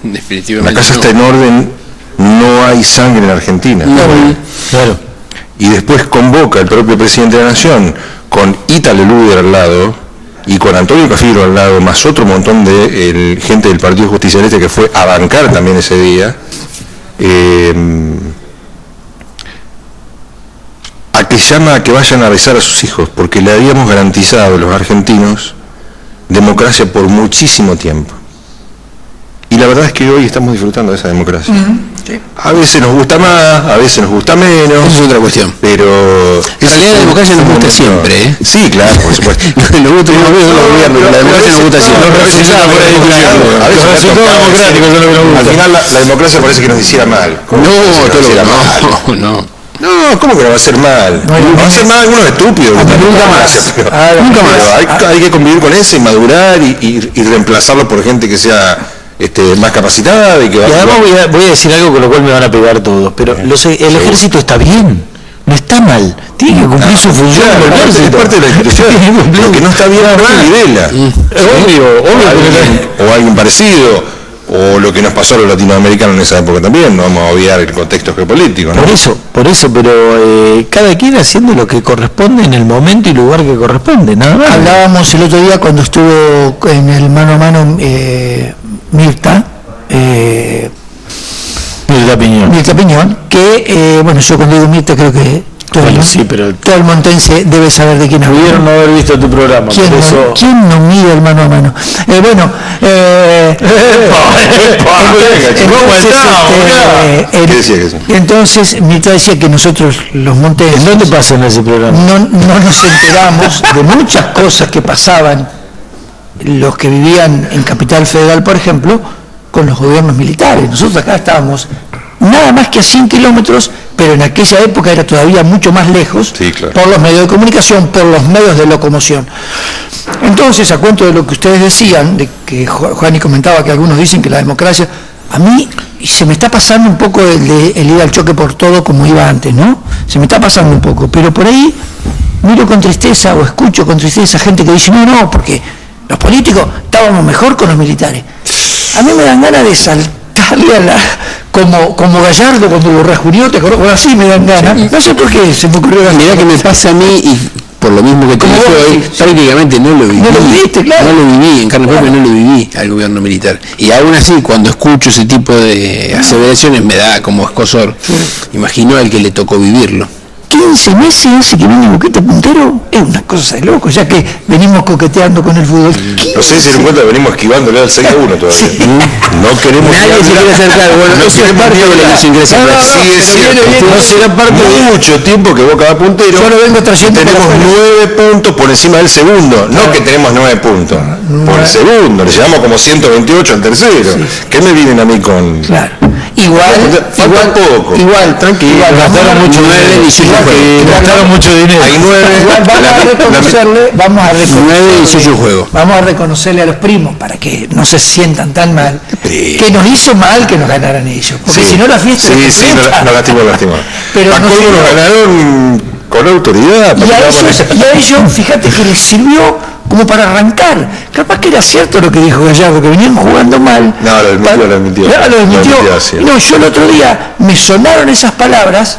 Definitivamente. La casa está en orden, no hay sangre en Argentina. Claro. Y después convoca el propio presidente de la Nación con Ítalo Luder al lado y con Antonio Cafiero al lado, más otro montón de gente del Partido Justicialista que fue a bancar también ese día, a que llama a que vayan a besar a sus hijos, porque le habíamos garantizado a los argentinos democracia por muchísimo tiempo. Y la verdad es que hoy estamos disfrutando de esa democracia. Sí. A veces nos gusta más, a veces nos gusta menos. Esa es otra cuestión. Pero En realidad la democracia nos gusta siempre, ¿eh? Sí, claro, por supuesto. Nos gusta los gobiernos, pero la democracia nos gusta siempre. Los resultados democráticos son lo que nos gusta. Al final la democracia parece que nos hiciera mal. No, ¿cómo que no va a ser mal? Va a ser mal algunos estúpidos. Nunca más. Nunca más. Hay que convivir con eso y madurar y reemplazarlo por gente que sea más capacitada y que Y además voy a decir algo con lo cual me van a pegar todos, pero el ejército está bien, no está mal, tiene que cumplir su función. Claro, es parte de la institución. Lo que no está bien es Videla. Obvio O alguien parecido. O lo que nos pasó a los latinoamericanos en esa época también, no vamos a obviar el contexto geopolítico, ¿no? Por eso, pero cada quien haciendo lo que corresponde en el momento y lugar que corresponde, nada más. Hablábamos el otro día cuando estuvo en el mano a mano Mirta Piñón, que, bueno, yo cuando digo Mirta creo que todo el montense debe saber de quién habla. Pudieron no haber visto tu programa. ¿Quién no mide el mano a mano? Entonces Mirta decía que nosotros los montenses, ¿en dónde pasa en ese programa? no nos enteramos de muchas cosas que pasaban los que vivían en Capital Federal, por ejemplo, con los gobiernos militares. Nosotros acá estábamos nada más que a 100 kilómetros, pero en aquella época era todavía mucho más lejos, sí, claro, por los medios de comunicación, por los medios de locomoción. Entonces, a cuento de lo que ustedes decían, de que Juan y comentaba que algunos dicen que la democracia, a mí se me está pasando un poco el ir al choque por todo como iba antes, ¿no? Se me está pasando un poco, pero por ahí miro con tristeza o escucho con tristeza gente que dice, no, porque los políticos estábamos mejor con los militares. A mí me dan ganas de saltarle a como Gallardo cuando lo rejunió, ¿te acuerdas? Bueno, así me dan ganas. Sí. No sé por qué se me ocurrió. Mirá que me pasa a mí, y por lo mismo que te dije hoy, prácticamente no lo viví. No lo viviste, claro. No lo viví, en carne propia no lo viví al gobierno militar. Y aún así, cuando escucho ese tipo de aseveraciones, me da como escozor. Sí. Imagino al que le tocó vivirlo. 15 meses hace que viene Boquete puntero, es una cosa de loco, ya que venimos coqueteando con el fútbol. No sé si se dan cuenta, venimos esquivándole al 6-1 todavía. Sí. No queremos. Nadie se quiere acercar, bueno, no será parte de lo que se ingresa. Sí, es cierto. No será parte de mucho tiempo que Boca va puntero. Yo lo vengo trayendo. Tenemos 9 puntos por encima del segundo. No que tenemos 9 puntos. Por el segundo. Le llevamos como 128 al tercero. Sí. ¿Qué me vienen a mí con...? Claro. Igual, tranquilo. Gastaron mucho dinero. Gastaron mucho dinero. Hay 9. Vamos a reconocerle 9 y 18 juegos. Vamos a reconocerle a los primos para que no se sientan tan mal. Que nos hizo mal que nos ganaran ellos. Porque si no la fiesta. Sí, nos lastimó. Pero nos ganaron con autoridad. Y a ellos, fíjate que les sirvió como para arrancar. Capaz que era cierto lo que dijo Gallardo, que venían jugando mal. No, lo desmintió. No, yo el otro día me sonaron esas palabras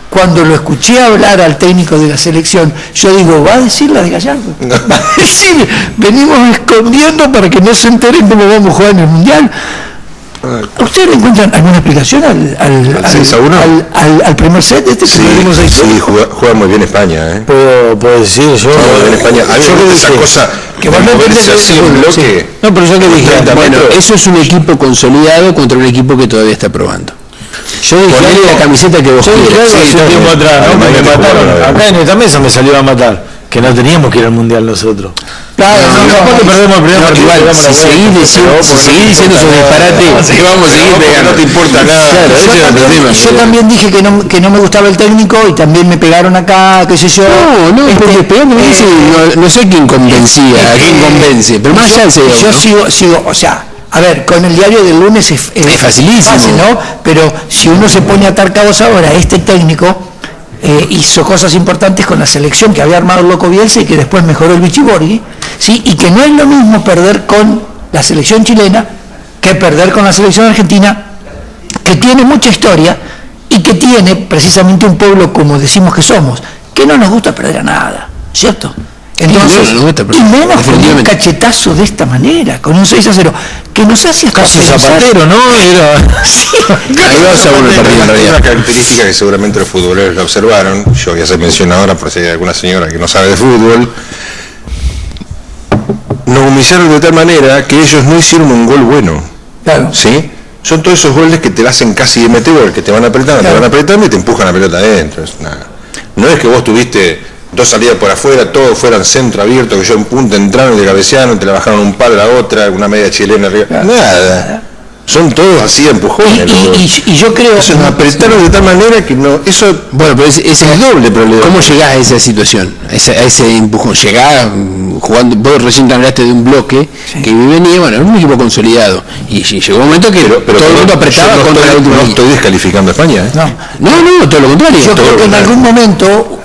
cuando lo escuché hablar al técnico de la selección. Yo digo, va a decir la de Gallardo. No. Va a decir, venimos escondiendo para que no se enteren cómo vamos a jugar en el Mundial. ¿Ustedes le encuentran alguna explicación al primer set que perdimos 6-0? Sí, juega muy bien España, Puedo decir yo. Juega muy bien España. A mí me gusta esa cosa que moverse así en bloque. No, pero yo que dije, bueno, eso es un equipo consolidado contra un equipo que todavía está probando. Yo dije la camiseta que vos quieres. Sí, tiempo atrás, ¿no? Me mataron. Acá en esta mesa me salió a matar. Que no teníamos que ir al mundial nosotros. Claro, no, perdemos el primer partido. Igual, si seguís diciendo esos disparates, vamos a seguir pegando. No te importa nada. Claro, yo también dije que no me gustaba el técnico y también me pegaron acá, qué sé yo. Porque pegando no sé quién convencía, a quién convence, pero más allá de yo sigo, o sea, a ver, con el diario del lunes es facilísimo, fácil, ¿no? Pero si uno se pone a atar cabos ahora, este técnico hizo cosas importantes con la selección que había armado el Loco Bielsa y que después mejoró el Vichy Borghi, ¿sí? Y que no es lo mismo perder con la selección chilena que perder con la selección argentina, que tiene mucha historia y que tiene precisamente un pueblo como decimos que somos, que no nos gusta perder a nada, ¿cierto? Entonces, y menos con un cachetazo de esta manera, con un 6-0, que nos hace casi Zapatero, ¿no? Era... Sí. Ahí vas a un partido en realidad. Una característica que seguramente los futboleros la observaron, yo voy a hacer mención ahora por si hay alguna señora que no sabe de fútbol, nos humillaron de tal manera que ellos no hicieron un gol bueno. Claro. ¿Sí? Son todos esos goles que te hacen casi de metegol, que te van apretando, claro, te van apretando y te empujan la pelota adentro. No es que vos tuviste dos salidas por afuera, todos fueran centro abierto, que yo en punta entraron y te cabecearon, te la bajaron un palo a la otra, una media chilena arriba. Nada. Son todos así de empujones. Y yo creo... Eso nos apretaron de tal manera que no... Eso, bueno, pero es el doble problema. ¿Cómo llegás a esa situación? A ese empujón. Llegás jugando... Vos recién hablaste de un bloque que venía, bueno, era un equipo consolidado. Y llegó un momento que pero todo el mundo apretaba contra el último. No estoy descalificando a España, ¿eh? No, todo lo contrario. Yo creo que en algún momento,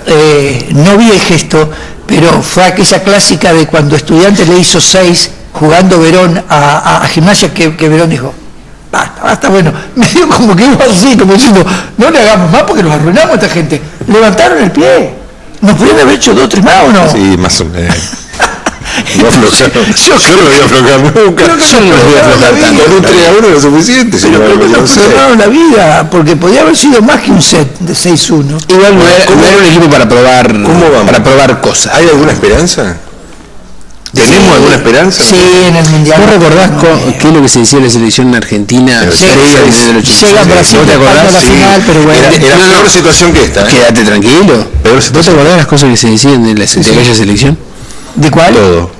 no vi el gesto, pero fue aquella clásica de cuando Estudiantes le hizo 6 jugando Verón a Gimnasia, que Verón dijo... Basta, bueno, medio como que iba así, como diciendo, no le hagamos más porque nos arruinamos a esta gente. Levantaron el pie. ¿Nos podrían haber hecho 2 o 3 más o no? Sí, más o menos. No aflojaron. Yo no voy a aflojar nunca. Yo no voy a aflojar tanto. Con un 3-1 era suficiente. Pero creo que nos perdonaron la vida, porque podía haber sido más que un set de 6-1. Igual no era un equipo para probar, para probar cosas. ¿Hay alguna esperanza? ¿Tenemos alguna esperanza? Sí, en el Mundial. ¿Vos recordás qué es lo que se decía en la selección argentina? Llega a Brasil, ¿no te acordás? La final, pero bueno. Era peor situación que esta. Quédate tranquilo. ¿Vos te acordás las cosas que se decían de aquella selección? ¿De cuál? Todo.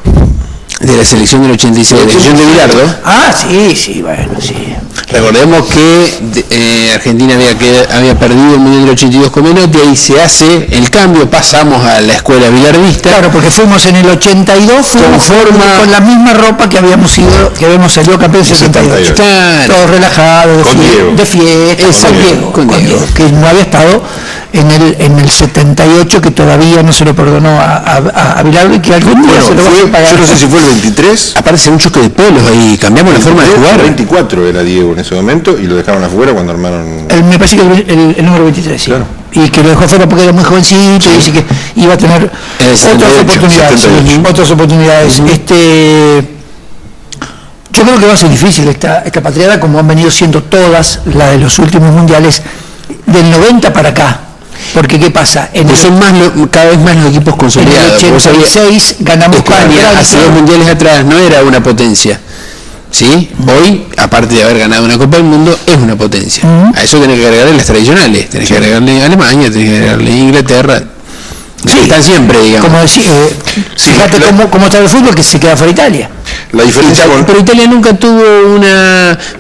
De la selección del 86, de la selección de Bilardo. Sí, bueno, sí. Recordemos que Argentina había perdido el Mundial del 82 con Menotti, ahí se hace el cambio, pasamos a la escuela bilardista. Claro, porque fuimos en el 82, con la misma ropa que habíamos salido campeón en el 78. Claro. Todos relajados, de fiesta, con Diego, que no había estado en el 78, que todavía no se lo perdonó a Bilardo y que algún día se lo va a pagar. Yo no sé si fue el 23. Aparece un choque de polos ahí, cambiamos la forma de jugar. El 24 era Diego en ese momento y lo dejaron afuera cuando armaron... Me parece que el número 23, sí. Claro. Y que lo dejó afuera porque era muy jovencito, sí. Y dice que iba a tener otras oportunidades. Yo creo que va a ser difícil esta patriada, como han venido siendo todas las de los últimos mundiales, del 90 para acá. Porque ¿qué pasa? Son cada vez más los equipos consolidados. En el 86 ganamos España, hace 2 mundiales atrás no era una potencia. ¿Sí? Hoy, aparte de haber ganado una Copa del Mundo, es una potencia. A eso tenés que agregarle las tradicionales. Tenés que agregarle Alemania, tenés que agregarle Inglaterra. Sí, están siempre, digamos. Como decir, fíjate cómo está el fútbol, que se queda fuera Italia. La diferencia pero Italia nunca tuvo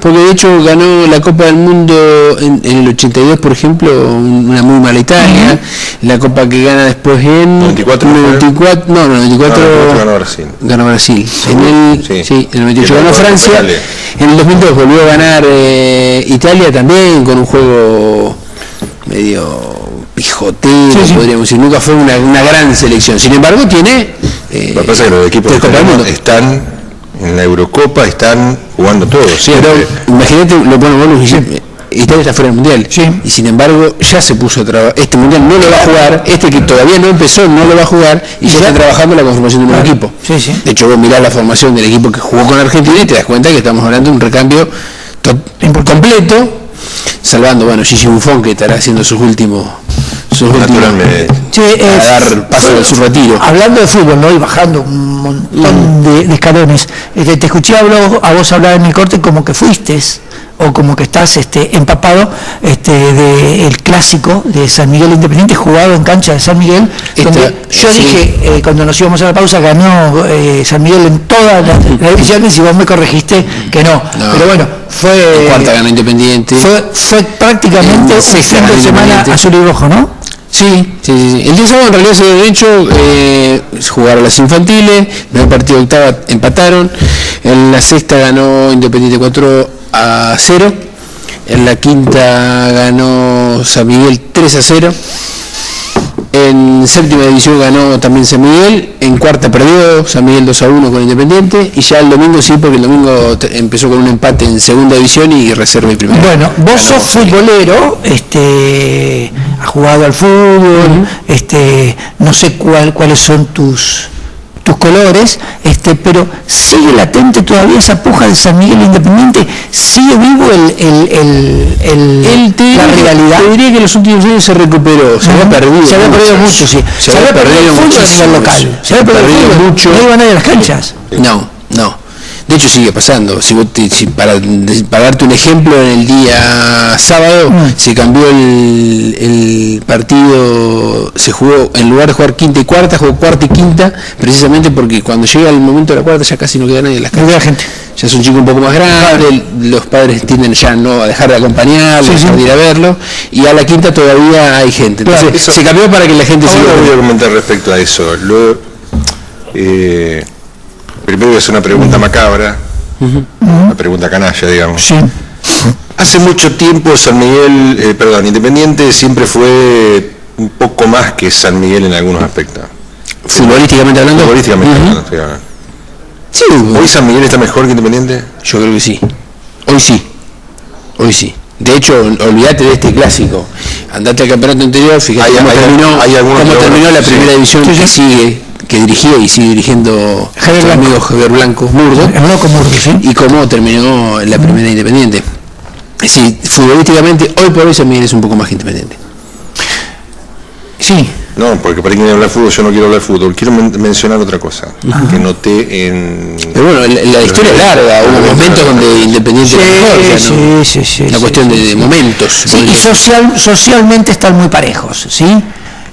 porque de hecho ganó la Copa del Mundo en el 82, por ejemplo, una muy mala Italia. La Copa que gana después en 94 ganó Brasil. En el 98 ganó Francia. En el 2002 volvió a ganar Italia también con un juego medio pijotero, podríamos decir. Nunca fue una gran selección. Sin embargo, tiene... Lo que pasa es que los equipos están en la Eurocopa, están jugando todos. Sí, pero imagínate, Italia está fuera del Mundial. Sí. Y sin embargo, ya se puso a trabajar. Este Mundial no lo va a jugar, que todavía no empezó, no lo va a jugar, y ya está trabajando en la conformación de un nuevo equipo. Sí. De hecho, vos mirás la formación del equipo que jugó con Argentina y te das cuenta que estamos hablando de un recambio completo, salvando, Gigi Buffon, que estará haciendo sus últimos para dar paso a su retiro. Hablando de fútbol, ¿no? Y bajando un montón de escalones, te escuché a vos hablar en el corte como que fuiste o como que estás empapado del clásico de San Miguel Independiente, jugado en cancha de San Miguel, donde yo dije, cuando nos íbamos a la pausa, ganó San Miguel en todas las divisiones, y vos me corregiste que no. Pero bueno, fue... En cuarta ganó Independiente. Fue prácticamente un fin de semana azul y rojo, ¿no? Sí. El día sábado en realidad se dio hecho, jugaron las infantiles, en el partido octava empataron, en la sexta ganó Independiente 4-0, en la quinta ganó San Miguel 3-0, en séptima división ganó también San Miguel, en cuarta perdió San Miguel 2-1 con Independiente, y ya el domingo sí, porque el domingo empezó con un empate en segunda división y reserva y primera. Bueno, vos sos futbolero, has jugado al fútbol, no sé cuáles son tus colores, pero sigue latente todavía esa puja de San Miguel Independiente, sigue vivo la rivalidad. Te diría que en los últimos años se recuperó, se había perdido mucho, sí. Se había perdido mucho a nivel local, se había perdido mucho, no iban a ir a las canchas. No. De hecho sigue pasando. Para darte un ejemplo, en el día sábado se cambió el partido, se jugó, en lugar de jugar quinta y cuarta, jugó cuarta y quinta, precisamente porque cuando llega el momento de la cuarta ya casi no queda nadie en las canchas. Gente. Ya es un chico un poco más grande, los padres tienden ya no a dejar de acompañarlo, de ir a verlo, y a la quinta todavía hay gente. Entonces se cambió para que la gente siga. Ahora voy a comentar respecto a eso. Primero voy a hacer una pregunta macabra, una pregunta canalla, digamos. Sí. Hace mucho tiempo Independiente siempre fue un poco más que San Miguel en algunos aspectos. Futbolísticamente hablando. Estoy hablando. Sí. ¿Hoy San Miguel está mejor que Independiente? Yo creo que sí. Hoy sí. De hecho, olvídate de este clásico. Andate al campeonato anterior, fíjate cómo terminó la primera división que dirigía y sigue dirigiendo el amigo Javier Blanco Murdo, y cómo terminó en la primera Independiente. Sí, futbolísticamente hoy por hoy San Miguel es un poco más que Independiente. Sí. No, porque para quien habla de fútbol, yo no quiero hablar de fútbol. Quiero mencionar otra cosa que noté en... Pero bueno, la historia es larga, hubo momentos donde Independiente era mejor, sí. Una cuestión de momentos. Sí, y socialmente están muy parejos, ¿sí?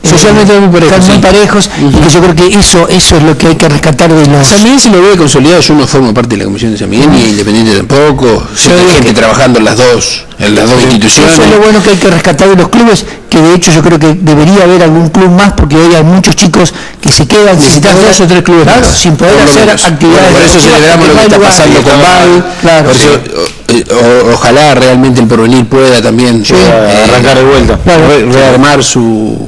Socialmente están muy parejos, y que yo creo que eso es lo que hay que rescatar de los... San Miguel se lo ve consolidado. Yo no formo parte de la comisión de San Miguel, ni Independiente tampoco. Hay gente trabajando en las dos instituciones. Eso es lo bueno que hay que rescatar de los clubes, que de hecho yo creo que debería haber algún club más, porque hoy hay muchos chicos que se quedan necesitan 2 o 3 clubes más, sin poder hacer actividades. Por eso celebramos lo que está pasando con Val. Por eso, ojalá realmente el Porvenir pueda también arrancar de vuelta, rearmar su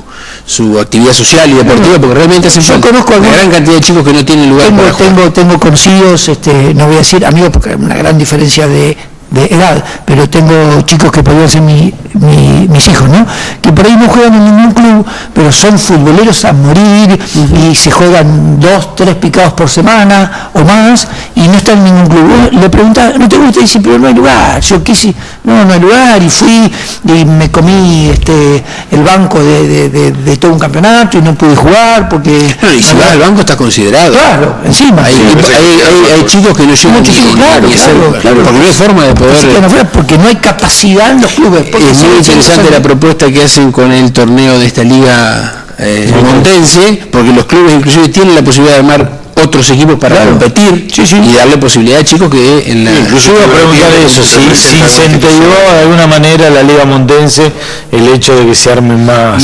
actividad social y deportiva, porque realmente hace falta. Yo conozco una gran cantidad de chicos que no tienen lugar para jugar. Tengo conocidos, no voy a decir amigos porque hay una gran diferencia de edad, pero tengo chicos que podrían ser mis hijos, ¿no? Que por ahí no juegan en ningún club, pero son futboleros a morir, y se juegan 2, 3 picados por semana o más, y no están en ningún club. Le preguntaba, ¿no te gusta? Y dice, pero no hay lugar. Yo quise, no hay lugar, y fui y me comí el banco de todo un campeonato y no pude jugar porque... No, y si vas al banco está considerado. Claro, encima. Hay chicos que no llegan claro, porque no hay forma de poder... Porque no hay capacidad en los clubes. Es muy interesante la propuesta que hacen con el torneo de esta liga montense, porque los clubes inclusive tienen la posibilidad de armar otros equipos para competir y darle posibilidad a chicos que en la... Yo iba a preguntar eso, si incentivó de alguna manera la liga montense el hecho de que se armen más...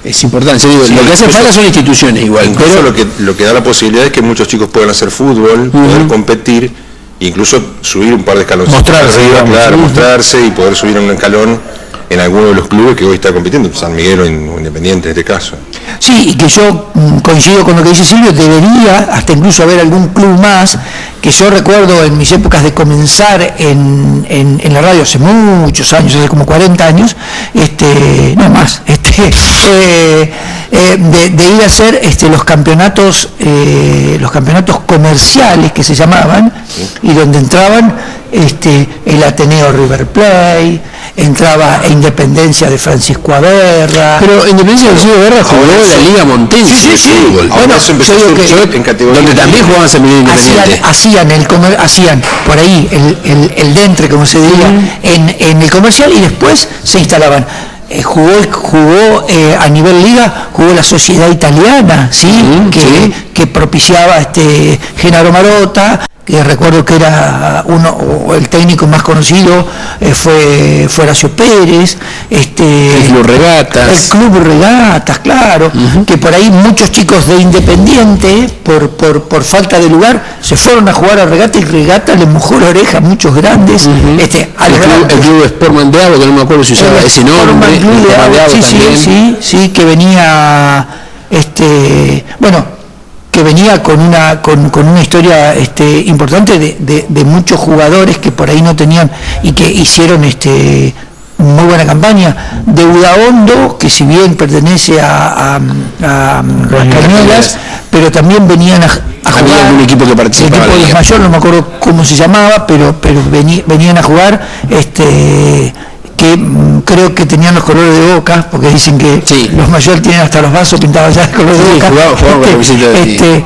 Es importante, lo que hace falta son instituciones igual. Incluso lo que da la posibilidad es que muchos chicos puedan hacer fútbol, poder competir, incluso subir un par de escalones. Mostrarse y poder subir un escalón en alguno de los clubes que hoy está compitiendo, San Miguel o Independiente en este caso. Sí, y que yo coincido con lo que dice Silvio, debería hasta incluso haber algún club más que yo recuerdo en mis épocas de comenzar en la radio hace muchos años, hace como 40 años, no más, de ir a hacer los campeonatos comerciales que se llamaban, y donde entraban el Ateneo River Plate, entraba Independencia de Francisco Averra. Pero Independencia de Francisco Averra jugó la Liga Montense de fútbol. Bueno, eso empezó a surgir en categoría, donde también jugaban San Miguel Independiente. Hacían por ahí el dentre, como se diría, en el comercial, y después se instalaban. Jugó a nivel liga, jugó la Sociedad Italiana, que propiciaba Genaro Marotta, que recuerdo que era el técnico más conocido fue Horacio Pérez, el Club Regatas, claro, que por ahí muchos chicos de Independiente, por falta de lugar, se fueron a jugar a Regata, y Regata les mojó la oreja a muchos grandes. El Club Sportman de Agua, que no me acuerdo si usaba ese nombre, sí, que venía que venía con una historia importante de muchos jugadores que por ahí no tenían, y que hicieron muy buena campaña. De Udaondo, que si bien pertenece a Cañuelas, pero también venían a jugar. Había algún equipo que participaba. El equipo de Mayor, no me acuerdo cómo se llamaba, pero venían a jugar, que creo que tenían los colores de Boca, porque dicen que los Mayor tienen hasta los vasos pintados ya de color de Boca.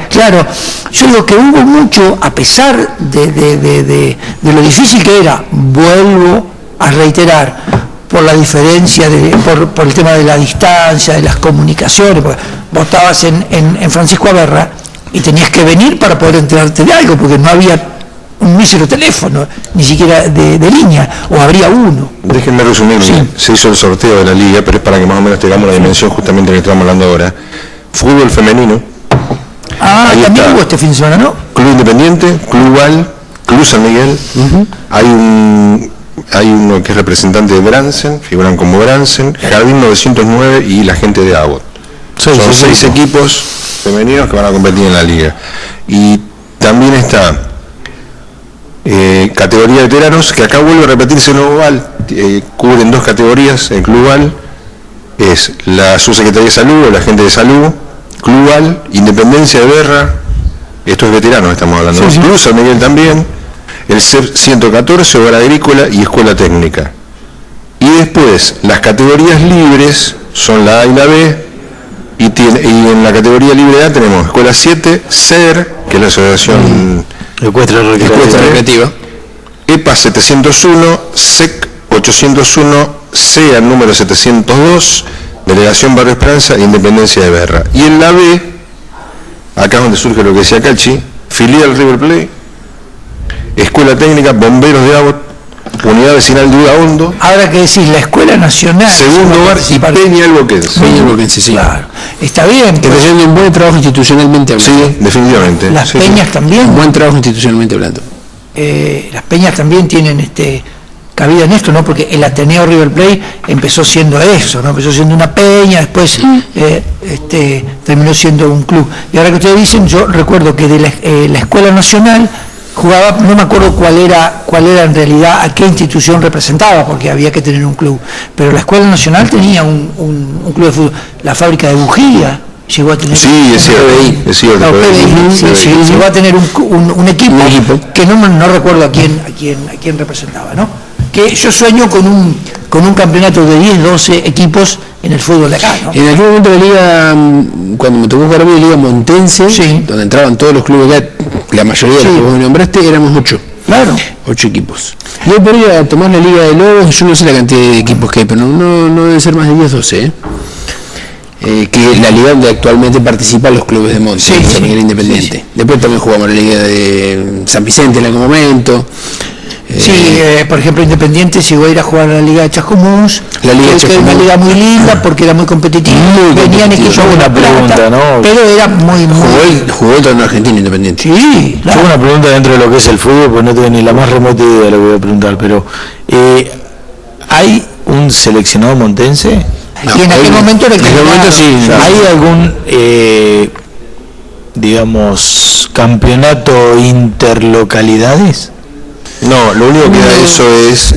Claro, yo digo que hubo mucho, a pesar de lo difícil que era, vuelvo a reiterar, por la diferencia, por el tema de la distancia, de las comunicaciones, porque vos estabas en Francisco Averra y tenías que venir para poder enterarte de algo, porque no había un mísero teléfono, ni siquiera de línea, o habría uno. Déjenme resumir, se hizo el sorteo de la liga, pero es para que más o menos tengamos la dimensión justamente de lo que estamos hablando ahora. Fútbol femenino. Ahí también hubo este fin de semana, ¿no? Club Independiente, Club Val, Club San Miguel. Hay uno que es representante de Bransen, figuran como Bransen, Jardín 909 y la gente de Abbott. Son 6 equipos femeninos que van a competir en la liga. Y también está categoría de veteranos, que acá vuelve a repetirse el nuevo Val, cubren 2 categorías. El Club Val es la Subsecretaría de Salud o la gente de Salud, Club Val, Independencia de Berra, esto es veteranos estamos hablando, Club San Miguel también, el CER 114, Obra Agrícola y Escuela Técnica. Y después las categorías libres son la A y la B, y en la categoría libre A tenemos Escuela 7, CER, que es la Asociación Ecuestre Recreativa, EPA 701, SEC 801, CEA número 702, Delegación Barrio Esperanza, Independencia de Berra. Y en la B, acá es donde surge lo que decía Calchi, filial River Plate, Escuela Técnica, Bomberos de Abbott, Unidad Vecinal de Udaondo. Ahora que decís, la Escuela Nacional. Segundo Bar y Peña Alboquense. Sí. Claro. Está bien. Que está haciendo un buen trabajo institucionalmente hablando. Sí, definitivamente. Las peñas también. Un buen trabajo institucionalmente hablando. Las peñas también tienen cabida en esto, ¿no? Porque el Ateneo River Plate empezó siendo eso, ¿no? Empezó siendo una peña, después terminó siendo un club. Y ahora que ustedes dicen, yo recuerdo que de la Escuela Nacional jugaba, no me acuerdo cuál era en realidad, a qué institución representaba, porque había que tener un club, pero la Escuela Nacional tenía un club de fútbol. La Fábrica de Bujía llegó a tener llegó a tener un equipo que no recuerdo a quién representaba, ¿no? Que yo sueño con un campeonato de 10, 12 equipos en el fútbol de acá, ¿no? En aquel momento la liga, cuando me tocó jugar la liga montense, donde entraban todos los clubes de acá, la mayoría de los que vos nombraste, éramos 8. Claro. 8 equipos. Y hoy por ir a tomar la Liga de Lobos, yo no sé la cantidad de equipos que hay, pero no debe ser más de 10, 12, que la liga donde actualmente participan los clubes de monte, San Miguel Independiente. Después también jugamos la Liga de San Vicente en algún momento. Por ejemplo, Independiente llegó a ir a jugar a la Liga de Chascomús, que era una liga muy linda porque era muy competitiva, venían equipos de La Plata, pero era muy... Jugó el torneo argentino Independiente. Sí, claro. Yo una pregunta dentro de lo que es el fútbol, pues no tengo ni la más remota idea de lo que voy a preguntar, pero ¿hay un seleccionado montense? Y en aquel momento era el ¿Hay algún, digamos, campeonato interlocalidades? No, lo único que da eso es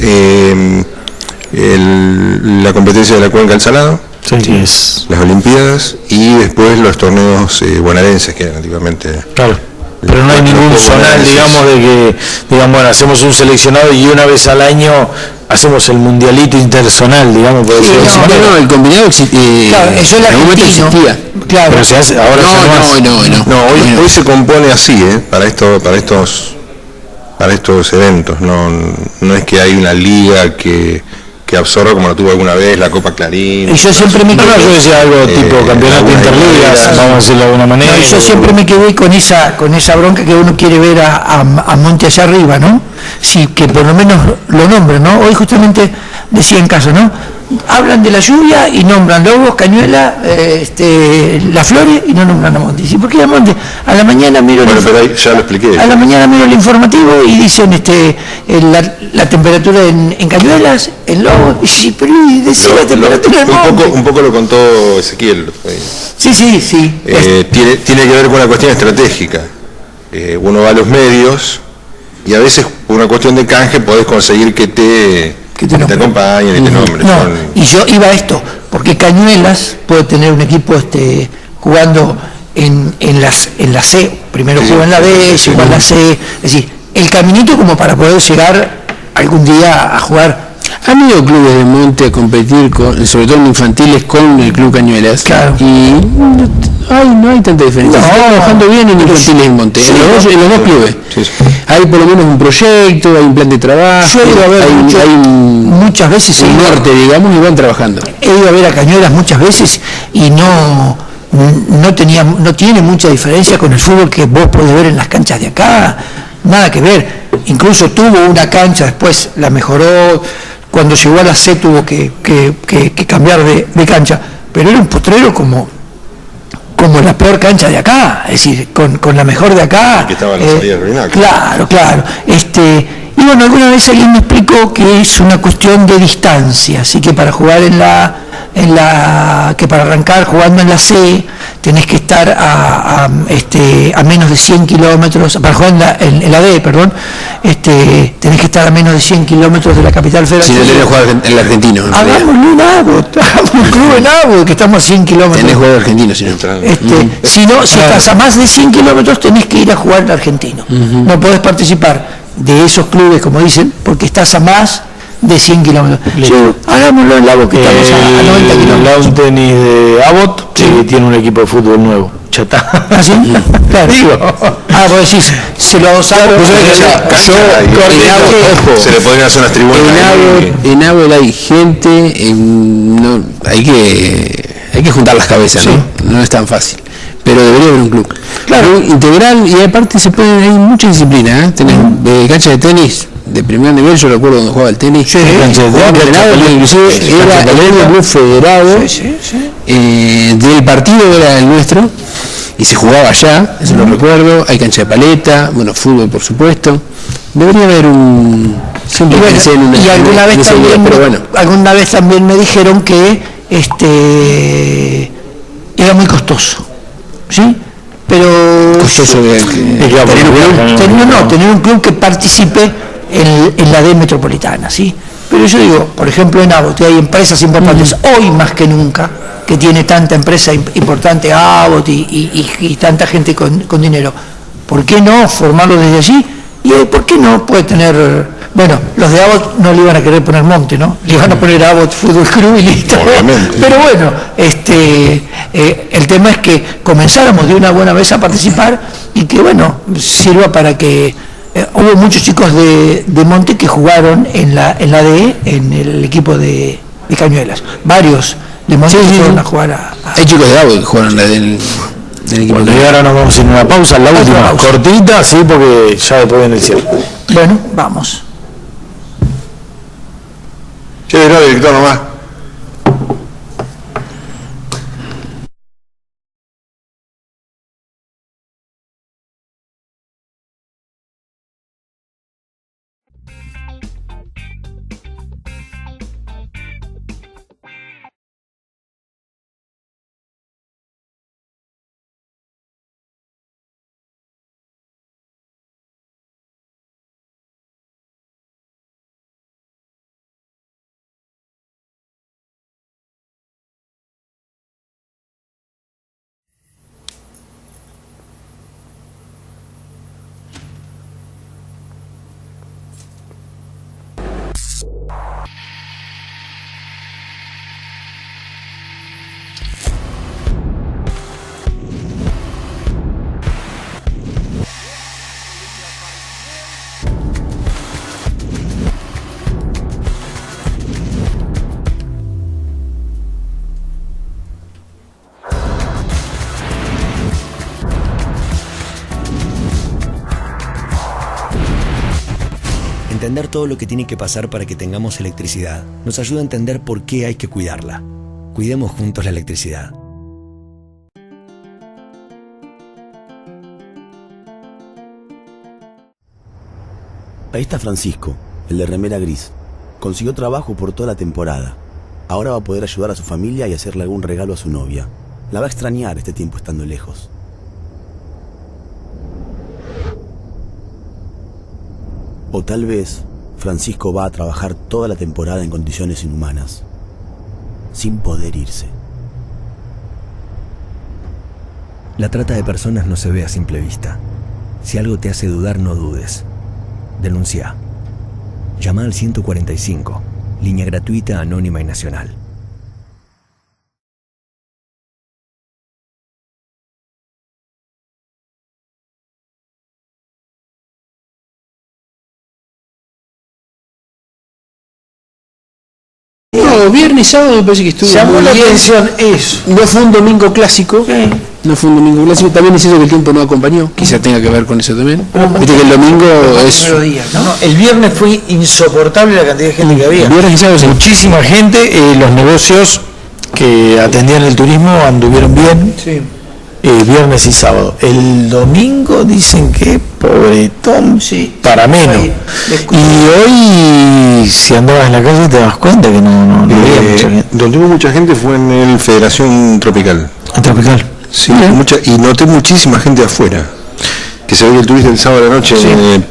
la competencia de la Cuenca del Salado, Sí, es. las Olimpiadas y después los torneos bonaerenses que eran antiguamente. Claro. Pero no hay ningún zonal, digamos, de que, digamos, bueno, hacemos un seleccionado y una vez al año hacemos el mundialito interzonal, digamos, por decirlo de esa manera. No, el combinado existía. Claro, eso es en algún momento argentino. existía. Claro. Pero se hace, ahora ya no hace. No, hoy se compone así, para estos eventos. No es que hay una liga que absorba, como lo tuvo alguna vez la Copa Clarín. Y yo siempre me No, yo decía algo tipo campeonato interligas, vamos a decirlo de alguna manera. No, y yo siempre me quedé con esa bronca que uno quiere ver a Monte allá arriba, ¿no? Sí, que por lo menos lo nombren, ¿no? Hoy justamente decía en casa, ¿no? Hablan de la lluvia y nombran Lobos, Cañuela, Las Flores y no nombran a Monte. ¿Sí? ¿Por qué a Monte? A la mañana miro Pero ahí ya lo expliqué. a la mañana miro el informativo y dicen la temperatura en Cañuelas, en Lobos, y sí, pero y decía la temperatura en Monte. Un poco lo contó Ezequiel. Sí. Tiene que ver con una cuestión estratégica. Uno va a los medios y a veces por una cuestión de canje podés conseguir que te acompañen y te nombren. No, y yo iba a esto, porque Cañuelas puede tener un equipo jugando en la C, primero jugó en la B, llegó a la C, es decir, el caminito como para poder llegar algún día a jugar. Han ido clubes de Monte a competir, sobre todo en infantiles, con el Club Cañuelas. Claro. Y no hay tanta diferencia. No, Se está trabajando bien en infantiles en Monte, en los dos clubes. Sí. Hay por lo menos un proyecto, hay un plan de trabajo, Yo he ido a ver muchas veces un norte, digamos, y van trabajando. He ido a ver a Cañuelas muchas veces y no tiene mucha diferencia con el fútbol que vos podés ver en las canchas de acá, nada que ver. Incluso tuvo una cancha, después la mejoró, cuando llegó a la C tuvo que cambiar de cancha, pero era un potrero como la peor cancha de acá, es decir, con la mejor de acá. Que estaba en la salida del Rinaco. Claro. Y bueno, alguna vez alguien me explicó que es una cuestión de distancia, así que para jugar que para arrancar jugando en la C tenés que estar a menos de 100 kilómetros, para jugar en la D, perdón, tenés que estar a menos de 100 kilómetros de la capital federal. Si no tenés que jugar en el argentino. Hagámoslo en Abbott, hagamos un club en Abbott, que estamos a 100 kilómetros. Tenés que jugar argentino, si no. Si estás a más de 100 kilómetros tenés que ir a jugar en argentino. No podés participar de esos clubes, como dicen, porque estás a más de 100 kilómetros. Hagámoslo en Abbott, que estamos a 90 kilómetros. El lawn tenis de Abbott tiene un equipo de fútbol nuevo. Ya está. ¿Ah, sí? Claro. Digo. Vos decís, se lo adosaron. Se le podrían hacer unas tribunas. En Abbott hay gente, hay que juntar las cabezas, no es tan fácil. Pero debería haber un club. Claro, integral, y aparte hay mucha disciplina, tenés cancha de tenis de primer nivel, yo recuerdo cuando jugaba el tenis, inclusive era el club federado, del partido era el nuestro, y se jugaba allá, eso lo recuerdo, hay cancha de paleta, bueno, fútbol por supuesto, debería haber alguna vez también me dijeron que era muy costoso, ¿sí? Pero costoso tener un club que participe en la D metropolitana, ¿sí? Pero yo digo, por ejemplo, en Abbott hay empresas importantes, hoy más que nunca, que tiene tanta empresa importante Abbott y tanta gente con dinero. ¿Por qué no formarlo desde allí? Y ¿por qué no puede tener? Bueno, los de Abbott no le iban a querer poner Monte, ¿no? Le iban a poner Abbott Fútbol Club y listo. Obviamente. Pero bueno, el tema es que comenzáramos de una buena vez a participar y que, bueno, sirva para que hubo muchos chicos de Monte que jugaron en la D, en el equipo de Cañuelas. Varios de Monte fueron a jugar Hay chicos de Abbott que jugaron en la del equipo. Bueno, y ahora nos vamos a ir a una pausa, la última, cortita, sí, porque ya después viene el cierre. Bueno, vamos. Che, no, director nomás. Entender todo lo que tiene que pasar para que tengamos electricidad nos ayuda a entender por qué hay que cuidarla. Cuidemos juntos la electricidad. Ahí está Francisco, el de remera gris. Consiguió trabajo por toda la temporada. Ahora va a poder ayudar a su familia y hacerle algún regalo a su novia. La va a extrañar este tiempo estando lejos. O tal vez Francisco va a trabajar toda la temporada en condiciones inhumanas, sin poder irse. La trata de personas no se ve a simple vista. Si algo te hace dudar, no dudes. Denuncia. Llama al 145, línea gratuita, anónima y nacional. No, viernes y sábado me parece que estuvo Llamó muy la bien. atención eso. No fue un domingo clásico. No fue un domingo clásico. También es cierto que el tiempo no acompañó. Quizá tenga que ver con eso también. Viste que el domingo es... Primero día, ¿no? El viernes fue insoportable la cantidad de gente que había. Viernes y sábado sí. Muchísima gente, los negocios que atendían el turismo anduvieron bien, Sí. viernes y sábado. El domingo dicen que pobretón, Sí. para menos. Ahí, Y hoy, si andabas en la calle, te das cuenta que no había mucha gente. Donde hubo mucha gente fue en el Federación Tropical. En Tropical. Sí, y noté muchísima gente afuera. Que se veía el turista el sábado a la noche,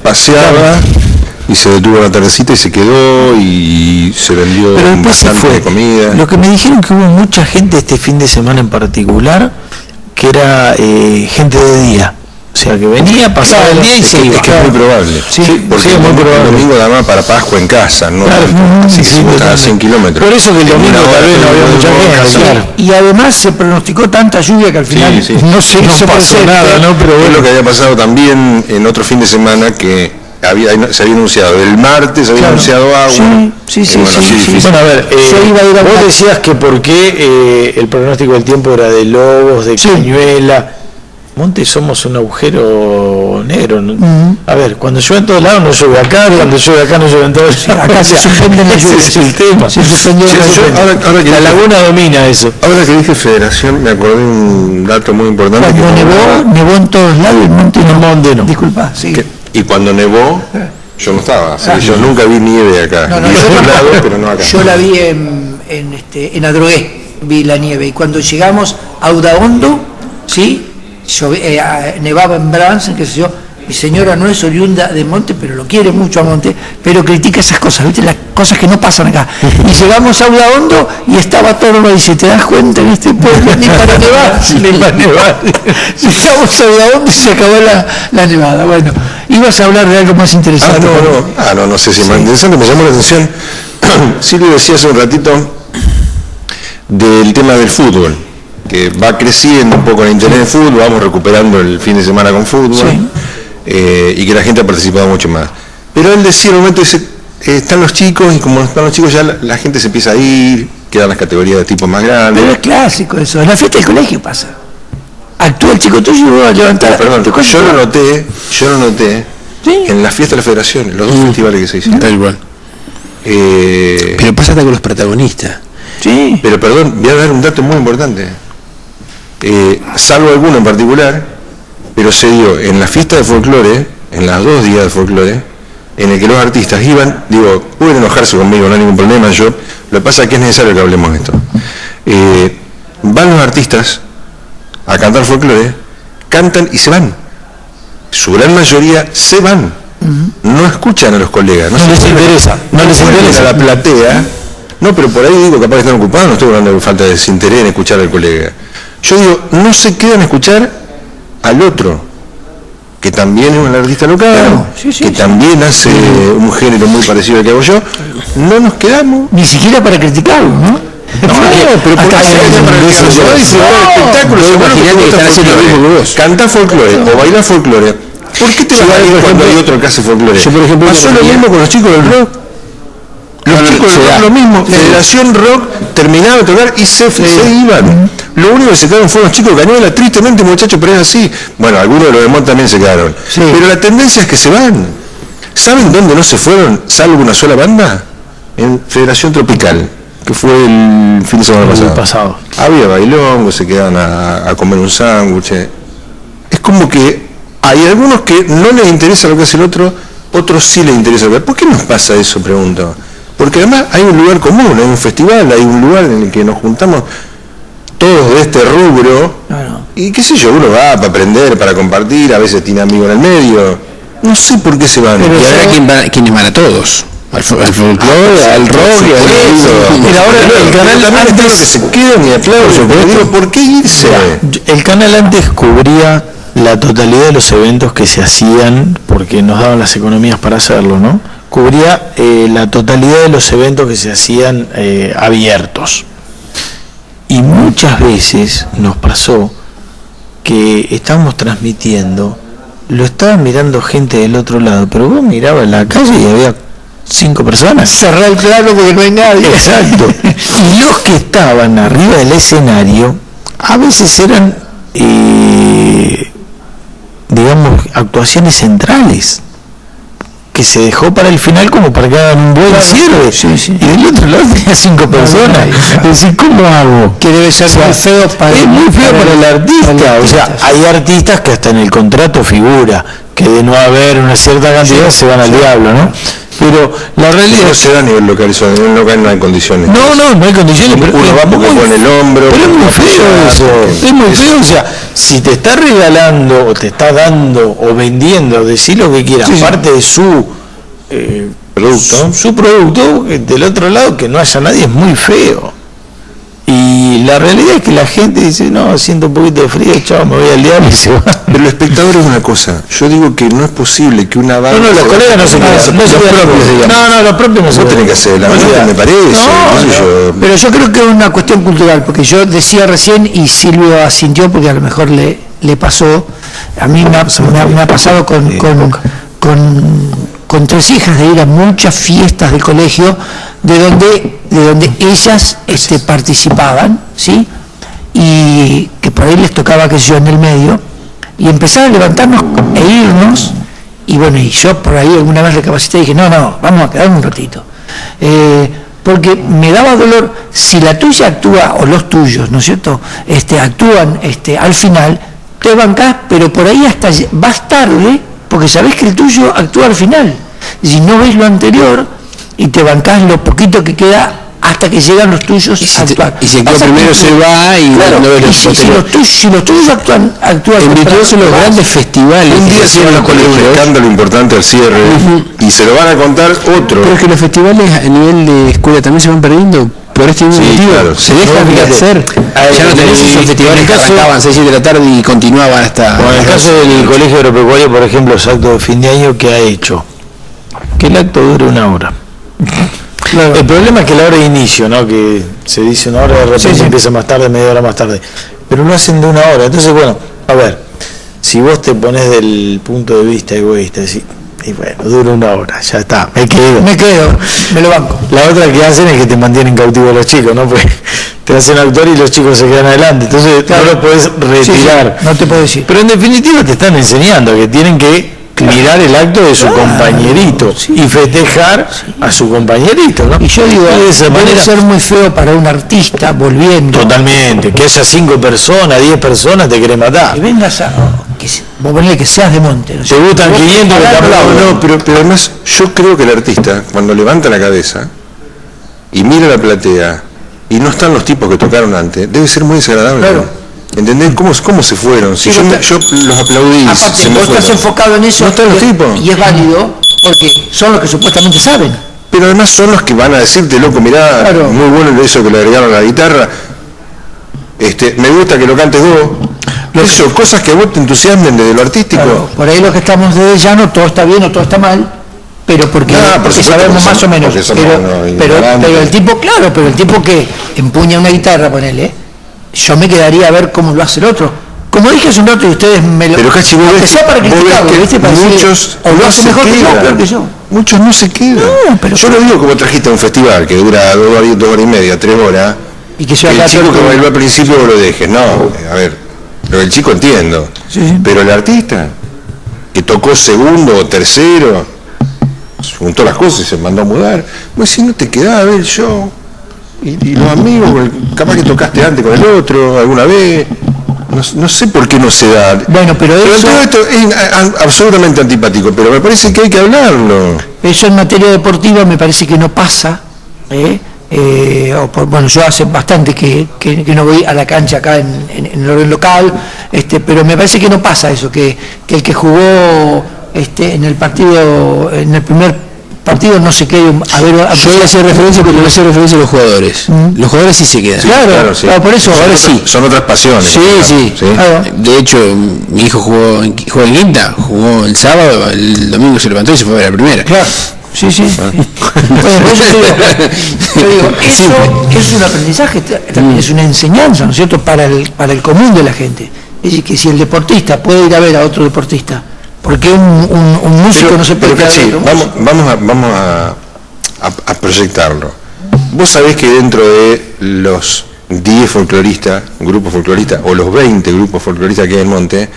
paseaba y se detuvo a la tardecita y se quedó y se vendió Pero después se bastante fue. de comida. Lo que me dijeron que hubo mucha gente este fin de semana en particular, que era gente de día. O sea, que venía, pasaba el día y se iba. Es que es muy probable. Sí, porque sí, es muy probable. el domingo además para Pascua en casa, no Claro, así que sí, si vos estás a 100 kilómetros. Por eso que el domingo En una tal hora vez no había todo mucha el mundo gente, en claro. casa. Y además se pronosticó tanta lluvia que al final Sí. No sé, no se pasó presente. nada, ¿no? Pero Es bueno. lo que había pasado también en otro fin de semana que se había anunciado. El martes se había Claro. anunciado agua. Sí, y bueno, así difícil. Bueno, a ver, Se iba a ir a vos una- decías que por qué el pronóstico del tiempo era de lobos, de cañuela. Monte somos un agujero negro, ¿no? A ver, cuando llueve en todos lados no llueve acá, cuando llueve acá no llueve en todos lados. acá se suspenden las Ese lluvias. es el tema. Se suspendió Sí, la yo- lluvia. ahora que La dije- laguna domina eso. Ahora que dije Federación, me acordé de un dato muy importante. Cuando nevó en todos lados, el monte no. Monte no. Disculpa, sí. Y cuando nevó, yo no estaba. Así que yo nunca vi nieve acá. No, Vi yo en otro tampoco. lado, pero no acá. Yo la vi en Adrogué, vi la nieve. Y cuando llegamos a Udaondo, ¿sí? Nevaba en Bransen, qué sé yo. Mi señora no es oriunda de Monte, pero lo quiere mucho a Monte, pero critica esas cosas, ¿viste? Las cosas que no pasan acá. Y llegamos a Udaondo y estaba todo y dice, ¿te das cuenta en este pueblo ni para nevar? Ni para nevar. Llegamos a Udaondo y se acabó la nevada. Bueno, ibas a hablar de algo más interesante. No sé si es más interesante. Me llamó la atención. Silvio decía hace un ratito del tema del fútbol, que va creciendo un poco el interés del fútbol, vamos recuperando el fin de semana con fútbol, Sí. Y que la gente ha participado mucho más. Pero él decía en un momento, dice, están los chicos, y como están los chicos ya la gente se empieza a ir, quedan las categorías de tipos más Pero grandes. es clásico eso, en la fiesta del colegio pasa. Actúa el chico tuyo y vos vas a levantar. Perdón, tu cosa. yo lo noté Sí. en la fiesta de la Federación, los dos festivales que se hicieron. Tal cual. Pero pasa hasta con los protagonistas. Sí. Pero perdón, voy a dar un dato muy importante. Salvo alguno en particular, pero se dio en la fiesta de folclore, en los 2 días de folclore, en el que los artistas iban, digo, pueden enojarse conmigo, no hay ningún problema, lo que pasa es que es necesario que hablemos de esto. Van los artistas a cantar folclore, cantan y se van. Su gran mayoría se van. No escuchan a los colegas. No les interesa, no les interesa. A la platea. No, pero por ahí digo, capaz que están ocupados, no estoy hablando de falta de desinterés en escuchar al colega. Yo digo, no se quedan a escuchar al otro, que también es un artista local, Claro, sí, también hace un género muy parecido al que hago yo. No nos quedamos. Ni siquiera para criticarlo, ¿no? Pero Acá porque hay para un el beso, se va a disfrutar no, el espectáculo, no, seguro que imagínate te que gusta están haciendo lo mismo que folclore, vos. cantás folclore o bailás folclore. ¿Por qué te vas a ir cuando hay otro que hace folclore? Yo, por ejemplo, pasó lo mismo con los chicos del rock. Los chicos del rock lo mismo. Federación Rock terminaba de tocar y se iban. Lo único que se quedaron fueron los chicos de Cañuela, tristemente muchachos, pero es así. Bueno, algunos de los de Mont también se quedaron. Sí. Pero la tendencia es que se van. ¿Saben dónde no se fueron, salvo una sola banda? En Federación Tropical, que fue el fin de semana pasado. Había bailongo, se quedaban a comer un sándwich. Es como que hay algunos que no les interesa lo que hace el otro, otros sí les interesa lo que hace. ¿Por qué nos pasa eso, pregunto? Porque además hay un lugar común, hay un festival, hay un lugar en el que nos juntamos todos de este rubro, y qué sé yo, uno va para aprender, para compartir, a veces tiene amigos en el medio, no sé por qué se van. Pero y ahora quiénes van a todos, al folclore, al rock, pero ahora el canal antes que se quedan y aplausos, pero digo, ¿por qué irse? El canal antes cubría la totalidad de los eventos que se hacían, porque nos daban las economías para hacerlo, ¿no? Cubría la totalidad de los eventos que se hacían abiertos. Y muchas veces nos pasó que estábamos transmitiendo, lo estaban mirando gente del otro lado, pero vos mirabas en la calle y había 5 personas. Cerrar el claro porque no hay nadie. Exacto. Y los que estaban arriba del escenario, a veces eran, digamos, actuaciones centrales, que se dejó para el final como para que hagan un buen cierre. Sí. Y del otro lado tenía 5 personas. Es decir, ¿cómo hago? Que debe ser muy feo para es muy feo para el artista. O sea, hay artistas que hasta en el contrato figura que de no haber una cierta cantidad se van al diablo, ¿no? Pero la realidad no se da a nivel local, eso, a nivel local no hay condiciones. No hay condiciones, pero uno va porque pone el hombro. Pero es muy feo eso. Es muy feo, o sea, si te está regalando o te está dando o vendiendo, decir lo que quieras, parte de su producto, su producto, del otro lado que no haya nadie es muy feo. Y la realidad es que la gente dice, no, siento un poquito de frío, chao, me voy al diablo y se va. Pero el espectador es una cosa. Yo digo que no es posible que una banda... No, los colegas no se quedan. Los propios no se tienen que hacer la banda, me parece. Pero yo creo que es una cuestión cultural, porque yo decía recién, y Silvio asintió, porque a lo mejor le pasó, a mí me ha pasado con 3 hijas, de ir a muchas fiestas del colegio de donde ellas participaban, ¿sí? Y que por ahí les tocaba, que yo, en el medio, y empezar a levantarnos e irnos, y bueno, y yo por ahí alguna vez recapacité y dije, no, vamos a quedar un ratito, porque me daba dolor. Si la tuya actúa, o los tuyos, ¿no es cierto?, actúan al final, te bancás, pero por ahí hasta vas tarde, porque sabés que el tuyo actúa al final. Si no ves lo anterior y te bancás lo poquito que queda hasta que llegan los tuyos a actuar. Y si actúa primero se va y claro, no ves si los tuyos actúan en virtud de los grandes festivales. Un día se van a poner un escándalo importante al cierre y se lo van a contar otro. Pero es que los festivales a nivel de escuela también se van perdiendo por este mismo motivo. Claro, se dejan de hacer. Ya no tenés esos festivales que arrancaban 6 de la tarde y continuaban hasta... Bueno, en el caso del Colegio Agropecuario, por ejemplo, los actos de fin de año, que ha hecho que el acto dure 1 hora. Claro. El problema es que la hora de inicio, ¿no?, que se dice 1 hora, de repente empieza más tarde, media hora más tarde, pero lo hacen de 1 hora. Entonces, bueno, a ver, si vos te pones del punto de vista egoísta, decís, y bueno, dura 1 hora, ya está, me quedo, me lo banco. La otra que hacen es que te mantienen cautivo a los chicos, ¿no? Porque te hacen actuar y los chicos se quedan adelante, entonces no lo podés retirar. No te puedo decir. Pero en definitiva te están enseñando que tienen que mirar el acto de su compañerito y festejar a su compañerito, ¿no? Y yo digo, de esa manera, debe ser muy feo para un artista volviendo. Totalmente, que haya 5 personas, 10 personas, te quiere matar. Que vengas vos ponés que seas de monte. Te gustan 500 que te aplauden. No, pero además yo creo que el artista, cuando levanta la cabeza y mira la platea y no están los tipos que tocaron antes, debe ser muy desagradable. Claro. ¿Entendés? ¿Cómo se fueron? Si yo los aplaudí. Aparte, vos estás enfocado en eso, no están los tipos. Y es válido, porque son los que supuestamente saben. Pero además son los que van a decirte, loco, mirá, muy bueno eso que le agregaron a la guitarra, me gusta que lo cantes vos. Eso, cosas que a vos te entusiasmen desde lo artístico. Claro, por ahí los que estamos desde llano, todo está bien o todo está mal, pero porque sabemos más o menos. Pero el tipo, pero el tipo que empuña una guitarra, ponele, yo me quedaría a ver cómo lo hace el otro. Como dije hace un rato y ustedes me lo... Pero casi vos ves para criticarlo, ¿viste? Para muchos o lo hace mejor que yo, peor que yo. Muchos no se quedan. No, pero yo lo digo como trajiste a un festival que dura 2 horas y media, 3 horas, y que el chico que bailó al principio lo dejes. No, a ver, pero el chico entiendo. Sí. Pero el artista que tocó segundo o tercero, juntó las cosas y se mandó a mudar. Pues si no te quedaba a ver el show, y los amigos, capaz que tocaste antes con el otro, alguna vez. No sé por qué no se da. Bueno, pero eso... todo esto es absolutamente antipático, pero me parece que hay que hablarlo. Eso en materia deportiva me parece que no pasa. Bueno, yo hace bastante que no voy a la cancha acá en el orden local, pero me parece que no pasa eso, que el que jugó en el partido, en el primer partido no se quede a ver. Yo voy a hacer referencia, pero no voy a hacer referencia a los jugadores. Los jugadores sí se quedan. Sí, claro, sí. Por eso ahora sí. Son otras pasiones. Sí. Claro. De hecho, mi hijo jugó en Quinta, jugó el sábado, el domingo se levantó y se fue a ver la primera. Claro. Sí. Bueno, yo digo, eso es un aprendizaje, también es una enseñanza, ¿no es cierto?, para el común de la gente. Es decir, que si el deportista puede ir a ver a otro deportista, porque un músico no se puede quedar. Sí, vamos a proyectarlo. Vos sabés que dentro de los 10 folcloristas, grupos folcloristas, o los 20 grupos folcloristas que hay en Monte,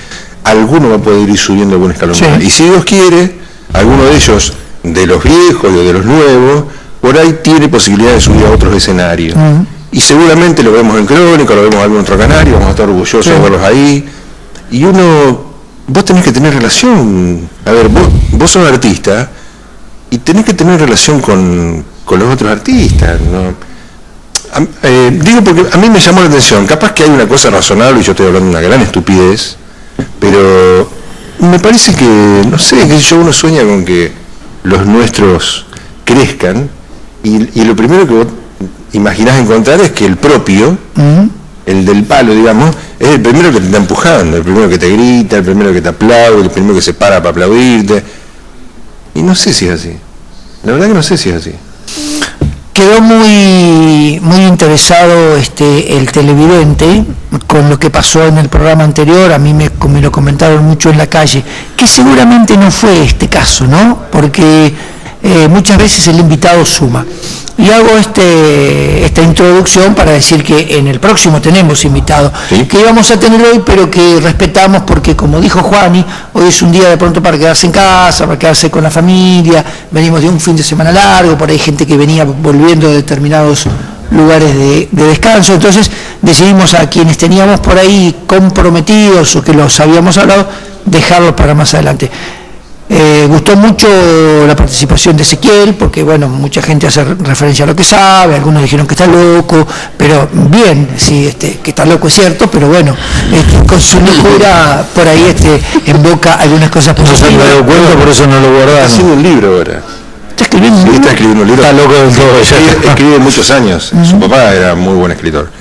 alguno va a poder ir subiendo algún escalón. Sí. Y si Dios quiere, alguno de ellos, de los viejos o de los nuevos, por ahí tiene posibilidad de subir a otros escenarios. Y seguramente lo vemos en Crónica, lo vemos en algún otro canal, y vamos a estar orgullosos de verlos ahí. Y vos tenés que tener relación, a ver, vos sos artista y tenés que tener relación con los otros artistas, ¿no? Digo porque a mí me llamó la atención, capaz que hay una cosa razonable y yo estoy hablando de una gran estupidez, pero me parece que, no sé, que uno sueña con que los nuestros crezcan y lo primero que vos imaginás encontrar es que el propio, el del palo, digamos, es el primero que te está empujando, el primero que te grita, el primero que te aplaude, el primero que se para aplaudirte. Y no sé si es así. La verdad que no sé si es así. Quedó muy interesado el televidente con lo que pasó en el programa anterior. A mí me lo comentaron mucho en la calle, que seguramente no fue este caso, ¿no? Porque muchas veces el invitado suma. Y hago esta introducción para decir que en el próximo tenemos invitado, ¿sí?, que íbamos a tener hoy, pero que respetamos porque, como dijo Juani, hoy es un día de pronto para quedarse en casa, para quedarse con la familia, venimos de un fin de semana largo, por ahí gente que venía volviendo de determinados lugares de descanso, entonces decidimos a quienes teníamos por ahí comprometidos o que los habíamos hablado, dejarlos para más adelante. Gustó mucho la participación de Ezequiel, porque bueno, mucha gente hace referencia a lo que sabe, algunos dijeron que está loco, pero bien, sí, que está loco es cierto, pero bueno, con su locura por ahí invoca algunas cosas positivas. No se me dio cuenta, por eso no lo guardaron. Está haciendo un libro ahora. ¿Está escribiendo un libro? Está escribiendo un libro. Está loco del todo. Escribe muchos años. Su papá era muy buen escritor.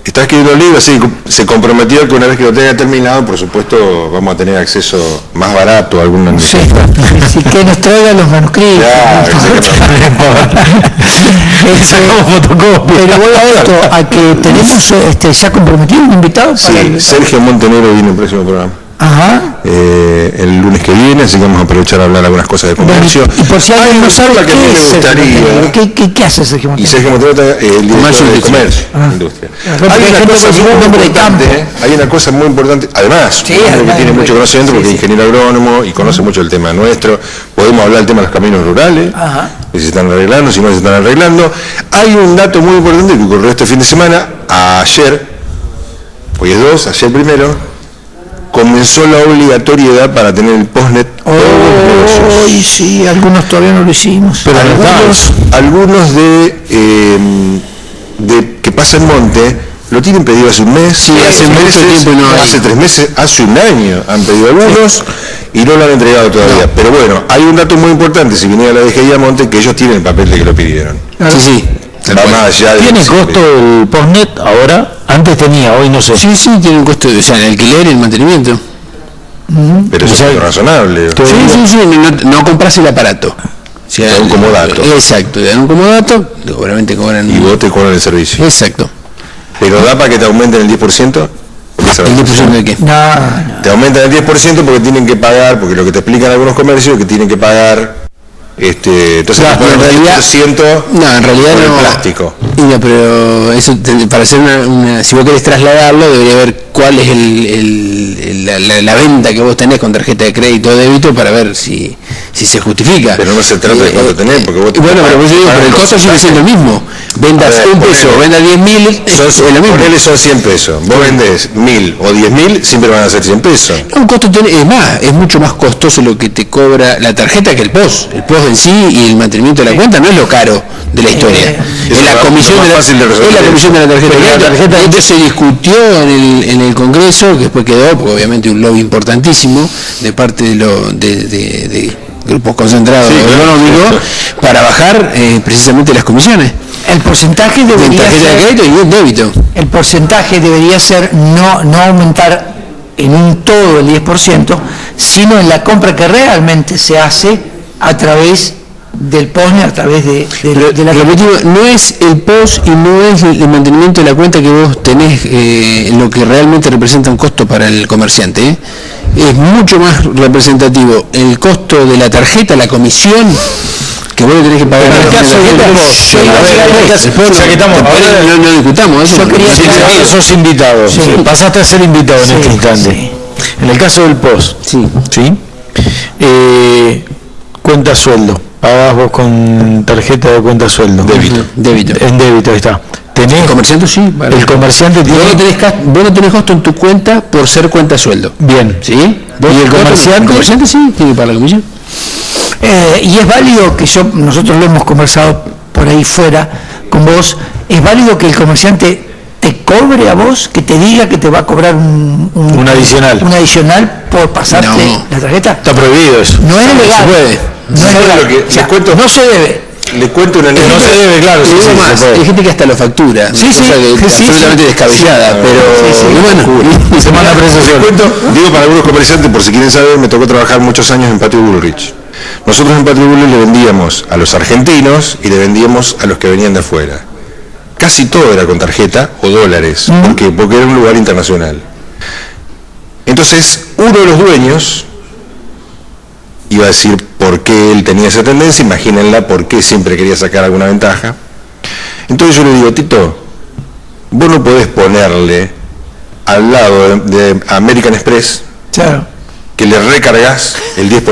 Está escribiendo un libro, así se comprometió que una vez que lo tenga terminado, por supuesto, vamos a tener acceso más barato a alguna sí, que nos traiga los manuscritos. Pero voy a esto, a que tenemos ya comprometido un invitado. Sí, Sergio Montenegro viene en el próximo programa. Ajá. El lunes que viene, así que vamos a aprovechar a hablar algunas cosas de comercio. Y por si alguien no sabe que a mí me gustaría. ¿Qué hace Sergio Montenegro? Y Sergio Montenegro es el director de comercio, industria. Hay una cosa muy importante, además, un hombre que tiene mucho conocimiento porque es ingeniero agrónomo y conoce mucho el tema nuestro. Podemos hablar del tema de los caminos rurales, que se están arreglando, si no se están arreglando. Hay un dato muy importante que ocurrió este fin de semana, ayer, hoy es 2, ayer primero, comenzó la obligatoriedad para tener el postnet. Sí, algunos todavía no lo hicimos. Pero algunos de que pasa en Monte lo tienen pedido hace un mes, hace mucho tiempo, hace 3 meses, hace un año han pedido algunos y no lo han entregado todavía. Pero bueno, hay un dato muy importante, si viniera la DGI a Monte, que ellos tienen el papel de que lo pidieron. ¿Tiene costo el postnet ahora? Antes tenía, hoy no sé. Sí, tiene un costo, o sea, el alquiler y el mantenimiento. Pero eso es razonable. Sí, no compras el aparato. Te dan un comodato. Exacto, te dan un comodato, obviamente cobran. Y vos te cobran el servicio. Exacto. ¿Pero da para que te aumenten el 10%? ¿El 10% de qué? No. Te aumentan el 10% porque tienen que pagar, porque lo que te explican algunos comercios es que tienen que pagar. Entonces en realidad, en realidad no, plástico. No, pero eso para hacer si vos querés trasladarlo debería ver cuál es la venta que vos tenés con tarjeta de crédito o débito para ver si si se justifica. Pero no se trata de cuánto tenés, porque vos bueno, pero el costo sigue siendo el mismo. Vendas un peso, vendas 10.000, es lo mismo. Ponele son 100 pesos. Vos vendés 1.000 o 10.000, siempre van a ser 100 pesos. No, un costo es más, es mucho más costoso lo que te cobra la tarjeta que el POS. El POS en sí y el mantenimiento de la cuenta no es lo caro de la historia. Es la comisión de la tarjeta. Esto se discutió en el Congreso, que después quedó, porque obviamente un lobby importantísimo de parte de grupos concentrados económicos para bajar precisamente las comisiones. El porcentaje debería tarjeta de crédito y un débito. El porcentaje debería ser no aumentar en un todo el 10%, sino en la compra que realmente se hace a través del POS, a través de la... Repetido, no es el POS y no es el mantenimiento de la cuenta que vos tenés, lo que realmente representa un costo para el comerciante. Es mucho más representativo el costo de la tarjeta, la comisión, que vos tenés que pagar. En el caso no discutamos eso. Sos invitado, pasaste a ser invitado en este instante. Sí. En el caso del POS, cuenta sueldo, pagás vos con tarjeta de cuenta sueldo. Débito. En débito, ahí está. ¿El comerciante sí? Vale. El comerciante tiene... Vos no tenés costo en tu cuenta por ser cuenta sueldo. Bien. ¿Sí? ¿Y el comerciante sí tiene que pagar la comisión? Y es válido que nosotros lo hemos conversado por ahí fuera con vos, es válido que el comerciante te cobre a vos, que te diga que te va a cobrar un adicional por pasarte la tarjeta. Está prohibido eso. No es legal. No es legal. No se debe. Le cuento una anécdota. No se debe, claro. Hay gente que hasta lo factura. Absolutamente descabellada, pero bueno, se manda preso. Digo para algunos comerciantes, por si quieren saber, me tocó trabajar muchos años en Patio Bullrich. Nosotros en Patio Bullrich le vendíamos a los argentinos y le vendíamos a los que venían de afuera. Casi todo era con tarjeta o dólares, porque era un lugar internacional. Entonces, uno de los dueños iba a decir por qué él tenía esa tendencia, imagínenla por qué siempre quería sacar alguna ventaja. Entonces yo le digo, Tito, vos no podés ponerle al lado de American Express que le recargas el 10%,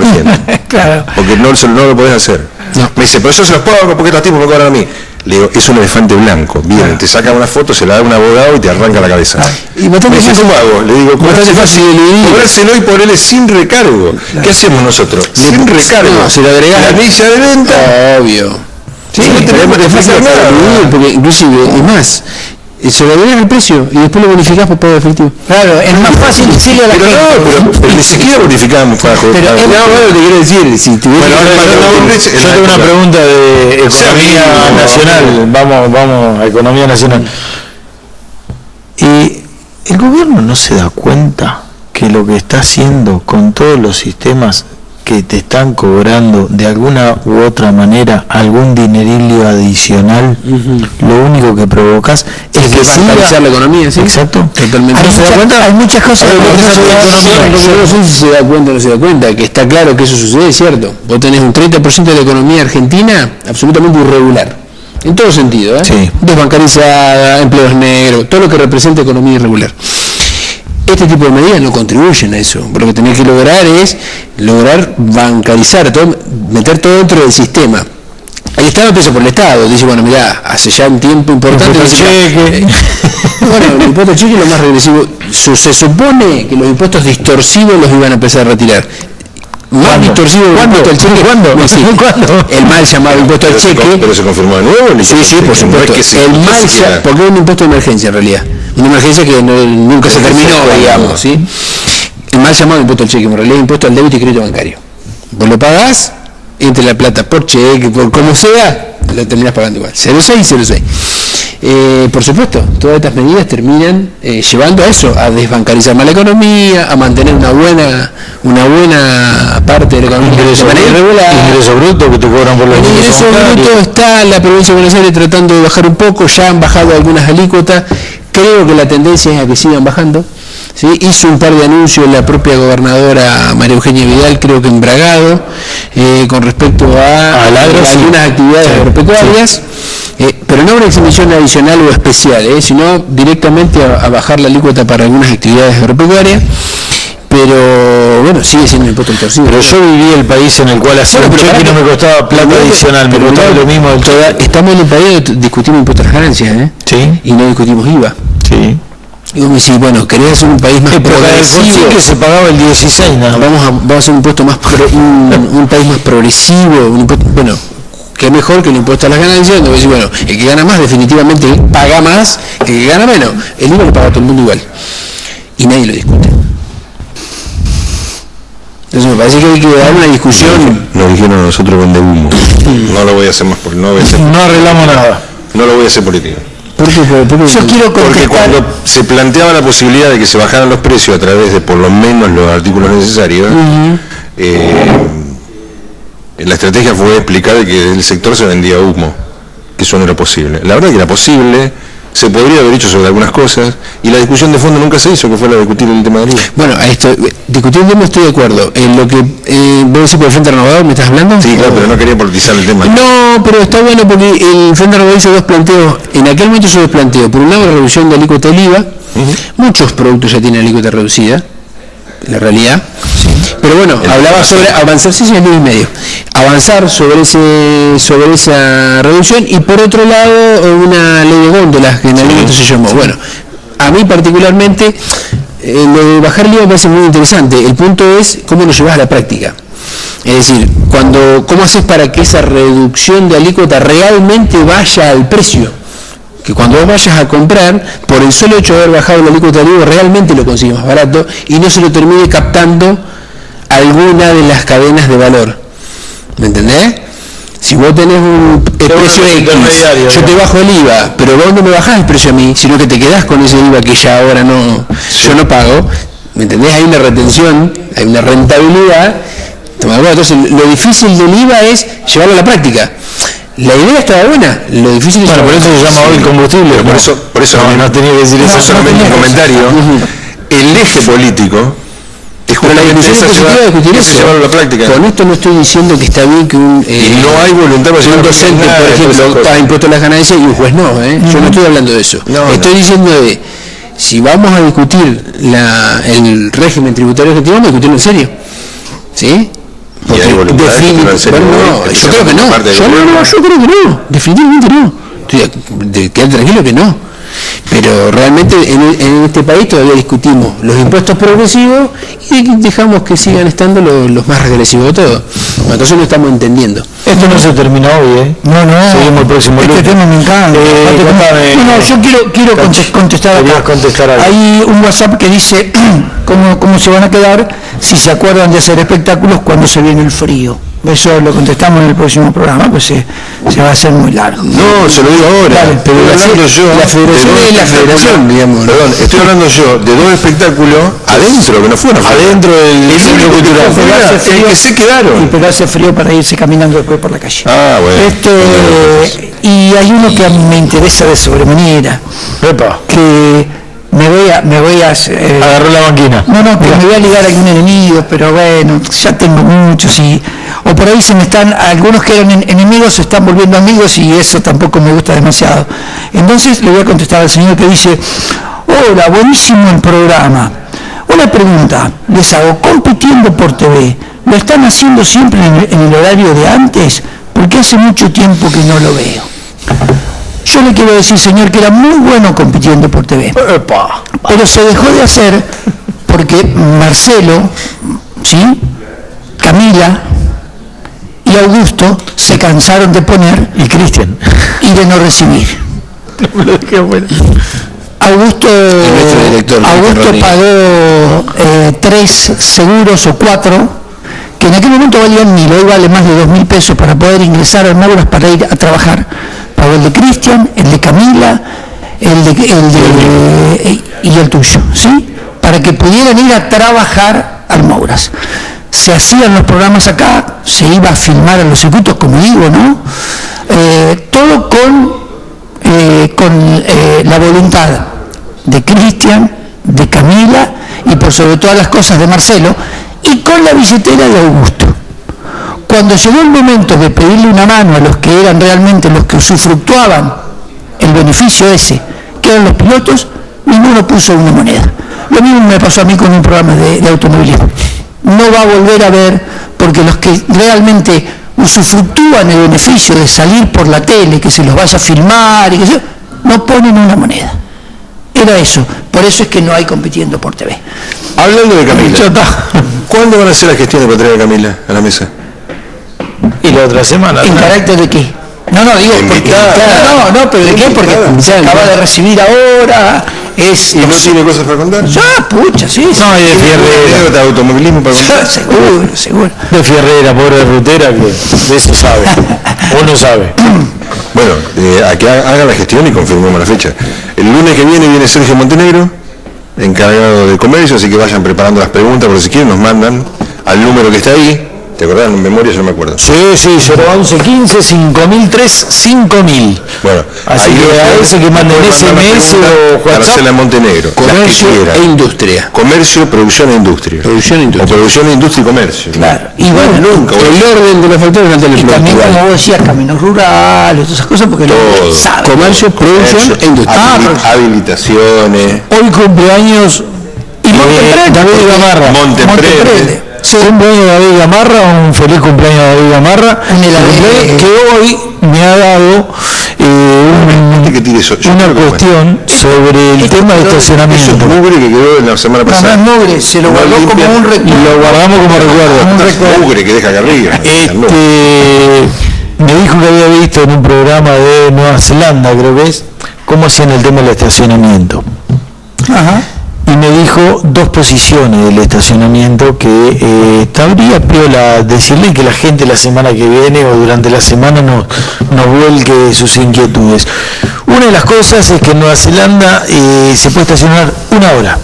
porque no lo podés hacer. Me dice, pero yo se los pongo porque estos tipos me cobran a mí. Le digo, es un elefante blanco. Viene, te saca una foto, se la da a un abogado y te arranca la cabeza. Y bastante fácil. ¿Cómo hago? Le digo, cobrárselo y ponerle sin recargo. ¿Qué hacemos nosotros? Sin recargo. Se lo agregás la milla de venta. Obvio. Sí, no tenemos que hacer nada. Porque inclusive, es más, se lo agregas el precio y después lo bonificás por pago efectivo. Claro, es más fácil decirle a la gente. Pero ni siquiera bonificamos para jugar. Pero te quiero decir, si yo tengo una pregunta de economía nacional. Vamos a economía nacional. ¿Y el gobierno no se da cuenta que lo que está haciendo con todos los sistemas que te están cobrando de alguna u otra manera algún dinerillo adicional, lo único que provocas es que siga la economía? ¿Sí? Exacto. Totalmente. Hay muchas cosas Yo no sé si se da cuenta o no se da cuenta, que está claro que eso sucede, es cierto. Vos tenés un 30% de la economía argentina absolutamente irregular, en todo sentido, desbancarizada, empleos negros, todo lo que representa economía irregular. Este tipo de medidas no contribuyen a eso. Lo que tenés que lograr es bancarizar, meter todo dentro del sistema. El Estado empieza por el Estado. Dice, bueno, mirá, hace ya un tiempo importante... Bueno, el impuesto al cheque es lo más regresivo. Se supone que los impuestos distorsivos los iban a empezar a retirar. Más distorsivo que el impuesto al cheque. ¿Cuándo? El mal llamado impuesto al cheque. ¿Pero se confirmó de nuevo? Sí, por supuesto. Porque es un impuesto de emergencia en realidad. Una emergencia que nunca se terminó, digamos, ¿sí? El mal llamado impuesto al cheque, en realidad es impuesto al débito y crédito bancario. Vos lo pagás, entre la plata por cheque, por como sea, lo terminás pagando igual. 0,6. Por supuesto, todas estas medidas terminan llevando a eso, a desbancarizar más la economía, a mantener una buena parte de la economía de manera irregular. Ingreso bruto que te cobran por los ingresos bruto está la provincia de Buenos Aires tratando de bajar un poco, ya han bajado algunas alícuotas. Creo que la tendencia es a que sigan bajando. ¿Sí? Hizo un par de anuncios la propia gobernadora María Eugenia Vidal, creo que en Bragado, con respecto a algunas actividades agropecuarias, pero no una exhibición adicional o especial, sino directamente a bajar la alícuota para algunas actividades agropecuarias. Pero bueno, sigue siendo un impuesto extorsivo. Pero yo viví el país en el cual hacer un cheque no me costaba plata adicional, me costaba lo mismo del todo. Estamos en el país donde discutimos impuestos a las ganancias, Sí. Y no discutimos IVA. Sí. Y vos me decís, bueno, querés hacer un país más progresivo, que se pagaba el 16, nada más. vamos a hacer un impuesto más un país más progresivo, bueno, que mejor que el impuesto a las ganancias, donde vos decís, bueno, el que gana más definitivamente paga más que el que gana menos. El IVA lo paga todo el mundo igual. Y nadie lo discute. Entonces me parece que hay que dar una discusión. Nos dijeron a nosotros vende humo. No lo voy a hacer más porque no arreglamos nada. No lo voy a hacer político. ¿Por qué? Yo quiero contestar. Porque cuando se planteaba la posibilidad de que se bajaran los precios a través de por lo menos los artículos necesarios, la estrategia fue explicar que el sector se vendía humo, que eso no era posible. La verdad que era posible, se podría haber hecho sobre algunas cosas, y la discusión de fondo nunca se hizo, que fue la de discutir el tema del IVA. Bueno, a esto, discutir el tema estoy de acuerdo. En lo que vos decís por el Frente Renovador, ¿me estás hablando? Sí, claro, pero no quería politizar el tema. No, pero está bueno porque el Frente Renovador hizo dos planteos. En aquel momento hizo dos planteos. Por un lado, la reducción de alícuota del IVA. Muchos productos ya tienen alícuota reducida, en la realidad. Sí. Pero bueno, hablaba sobre avanzar, sí, el 9,5. Avanzar sobre esa reducción, y por otro lado una ley de góndolas que en algún momento se llamó. Bueno, a mí particularmente lo de bajar el IVA me parece muy interesante. El punto es cómo lo llevas a la práctica. Es decir, cómo haces para que esa reducción de alícuota realmente vaya al precio. Que cuando vos vayas a comprar, por el solo hecho de haber bajado la alícuota del IVA, realmente lo consigues más barato y no se lo termine captando alguna de las cadenas de valor. ¿Me entendés? Si vos tenés un precio X, yo te bajo el IVA, pero vos no me bajás el precio a mí, sino que te quedás con ese IVA que ya ahora yo no pago. ¿Me entendés? Hay una retención, hay una rentabilidad. Entonces, lo difícil del IVA es llevarlo a la práctica. La idea estaba buena, lo difícil es... Bueno, por eso se llama hoy combustible. Por eso no tenía que decir eso, solamente un comentario. El eje político es justamente llevarlo a la práctica. Con esto no estoy diciendo que está bien que un voluntad para un docente, por ejemplo, paga impuesto a las ganancias y un juez no, Yo no estoy hablando de eso. Estoy diciendo de, si vamos a discutir el régimen tributario argentino, vamos a discutirlo en serio. ¿Sí? Porque yo creo que no. Yo creo que no. Definitivamente no. Quédate tranquilo que no. Pero realmente en este país todavía discutimos los impuestos progresivos y dejamos que sigan estando los más regresivos de todos. Entonces no estamos entendiendo. Esto no se terminó hoy, No. Seguimos el próximo lunes. Este tema me encanta. Yo quiero contestar acá. Hay un WhatsApp que dice cómo se van a quedar si se acuerdan de hacer espectáculos cuando se viene el frío. Eso lo contestamos en el próximo programa, pues se va a hacer muy largo. No, se lo digo ahora. Dale, pero hablando yo, la federación es la federación, digamos. Perdón, estoy hablando yo de dos espectáculos adentro, que no fueron. Adentro del centro cultural. Que se quedaron. Y pegarse frío para irse caminando después por la calle. Ah, bueno. Y hay uno que a mí me interesa de sobremanera. Epa. Que me voy a agarró la banquina. Que me voy a ligar a algún enemigo, pero bueno, ya tengo muchos o por ahí algunos que eran enemigos se están volviendo amigos y eso tampoco me gusta demasiado. Entonces le voy a contestar al señor que dice: hola, buenísimo el programa. Una pregunta les hago, compitiendo por TV, ¿lo están haciendo siempre en el horario de antes? Porque hace mucho tiempo que no lo veo. Yo le quiero decir, señor, que era muy bueno compitiendo por TV. Pero se dejó de hacer porque Marcelo, ¿sí?, Camila y Augusto se cansaron de poner, y Cristian, y de no recibir. Augusto pagó 3 seguros o 4, que en aquel momento valían 1.000, hoy vale más de 2.000 pesos para poder ingresar al Mauras para ir a trabajar. Pagó el de Cristian, el de Camila, y el tuyo, ¿sí? Para que pudieran ir a trabajar al Mauras. Se hacían los programas acá, se iba a filmar en los circuitos, como digo, ¿no? Todo con la voluntad de Cristian, de Camila y por sobre todas las cosas de Marcelo, y con la billetera de Augusto. Cuando llegó el momento de pedirle una mano a los que eran realmente los que usufructuaban el beneficio ese, que eran los pilotos, ninguno puso una moneda. Lo mismo me pasó a mí con un programa de automovilismo. no va a volver a ver, porque los que realmente usufructúan el beneficio de salir por la tele, que se los vaya a filmar, y que se, no ponen una moneda. Era eso, por eso es que no hay compitiendo por TV. Hablando de Camila, ¿cuándo van a hacer las gestiones para traer a Camila a la mesa? Y la otra semana. ¿En carácter de qué? No, digo, porque, no, pero ¿de qué? Porque se acaba de recibir ahora, es... ¿Y no tiene cosas para contar? Ya, pucha, sí. No, y de Fierrera. ¿De automovilismo para contar? Seguro. De Fierrera, pobre rutera, que de eso sabe. Uno sabe. Bueno, a que haga la gestión y confirmemos la fecha. El lunes que viene Sergio Montenegro, encargado de comercio, así que vayan preparando las preguntas, por si quieren nos mandan al número que está ahí. ¿Te acordás? En memoria yo no me acuerdo. Sí, 011 15 5003 5000. Bueno, así que a ese que manden SMS o WhatsApp. Para hacerla en Montenegro. Comercio e industria. Comercio, producción e industria. Producción e industria. O producción e industria y comercio. Claro. Y bueno, nunca. El orden de los factores ante el y también, como vos decías, caminos rurales, todas esas cosas, porque todo. sabe. Comercio, producción e industria. Habilitaciones. Hoy cumpleaños David Gamarra. Montemprende. Cumpleaños de David Gamarra, un feliz cumpleaños de David Gamarra, que hoy me ha dado una cuestión sobre el tema de estacionamiento. Eso es mugre que quedó en la semana pasada. No es mugre, se lo guardó como un recuerdo. Y lo guardamos como recuerdo. Mugre que deja acá arriba. Me dijo que había visto en un programa de Nueva Zelanda, creo que es, cómo hacían el tema del estacionamiento. Ajá. Y me dijo dos posiciones del estacionamiento que estaría piola decirle que la gente la semana que viene o durante la semana nos vuelque sus inquietudes. Una de las cosas es que en Nueva Zelanda se puede estacionar 1 hora.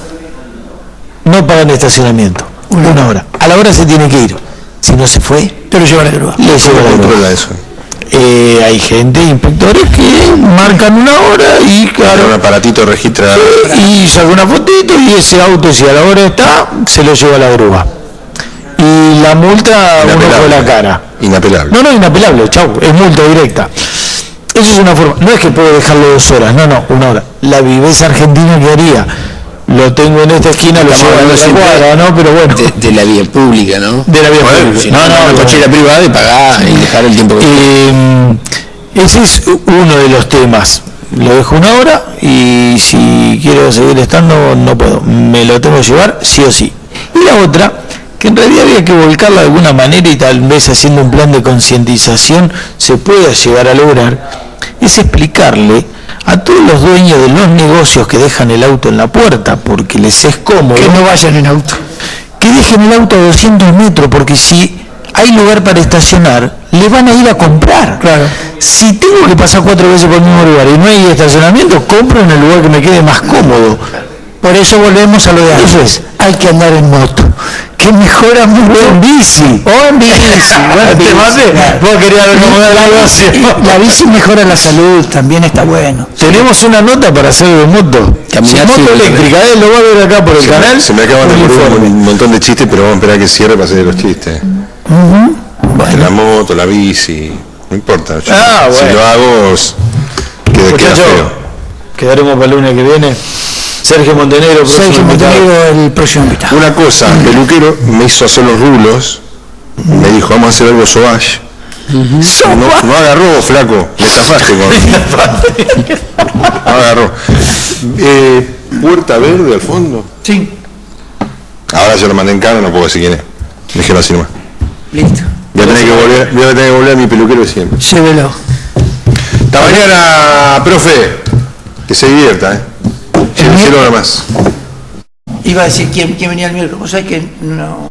No pagan estacionamiento. 1 hora. A la hora se tiene que ir. Si no se fue, te lo lleva la grúa. Le lleva la grúa. Eso. Hay gente, inspectores que marcan 1 hora y claro, un aparatito registra y saca una fotito y ese auto, si a la hora está, se lo lleva a la grúa. Y la multa uno con la cara. Inapelable. No, inapelable, chau, es multa directa. Eso es una forma, no es que puedo dejarlo 2 horas, no, 1 hora. La viveza argentina que haría, lo tengo en esta esquina, lo llevo a la cuadra, ¿no? Pero bueno. De la vía pública, ¿no? De la vía pública. Si no, la cochera privada y pagar y dejar el tiempo que ese es uno de los temas. Lo dejo 1 hora y si quiero seguir estando no puedo. Me lo tengo que llevar sí o sí. Y la otra, que en realidad había que volcarla de alguna manera y tal vez haciendo un plan de concientización se pueda llegar a lograr, es explicarle a todos los dueños de los negocios que dejan el auto en la puerta porque les es cómodo. Que no vayan en auto. Que dejen el auto a 200 metros porque si hay lugar para estacionar, le van a ir a comprar. Claro. Si tengo que pasar 4 veces por el mismo lugar y no hay estacionamiento, compro en el lugar que me quede más cómodo. Por eso volvemos a lo de antes. Hay que andar en moto. Que mejora mucho. En bici. O en bici. Vos querías recomendar algo así. La bici mejora la salud, también está bueno. Tenemos una nota para hacer de moto. Caminar moto eléctrica, lo va a ver acá por el canal. Se me acaban de ocurrir un montón de chistes, pero vamos a esperar a que cierre para hacer los chistes. Bueno. La moto, la bici, no importa. Yo, bueno. Si lo hago, queda feo. Quedaremos para el lunes que viene. Sergio Montenegro, el próximo invitado. Una cosa, el peluquero me hizo hacer los rulos, me dijo, vamos a hacer algo sauvage. No agarró, flaco, le estafaste con... No agarró. Puerta verde al fondo. Sí. Ahora yo lo mandé en cara, no puedo decir quién es. Déjelo así nomás. Listo. Voy a tener que volver a mi peluquero de siempre. Llévelo. Hasta mañana, profe. Que se divierta, el cielo nada más. Iba a decir quién venía el miércoles, ¿sabes que no?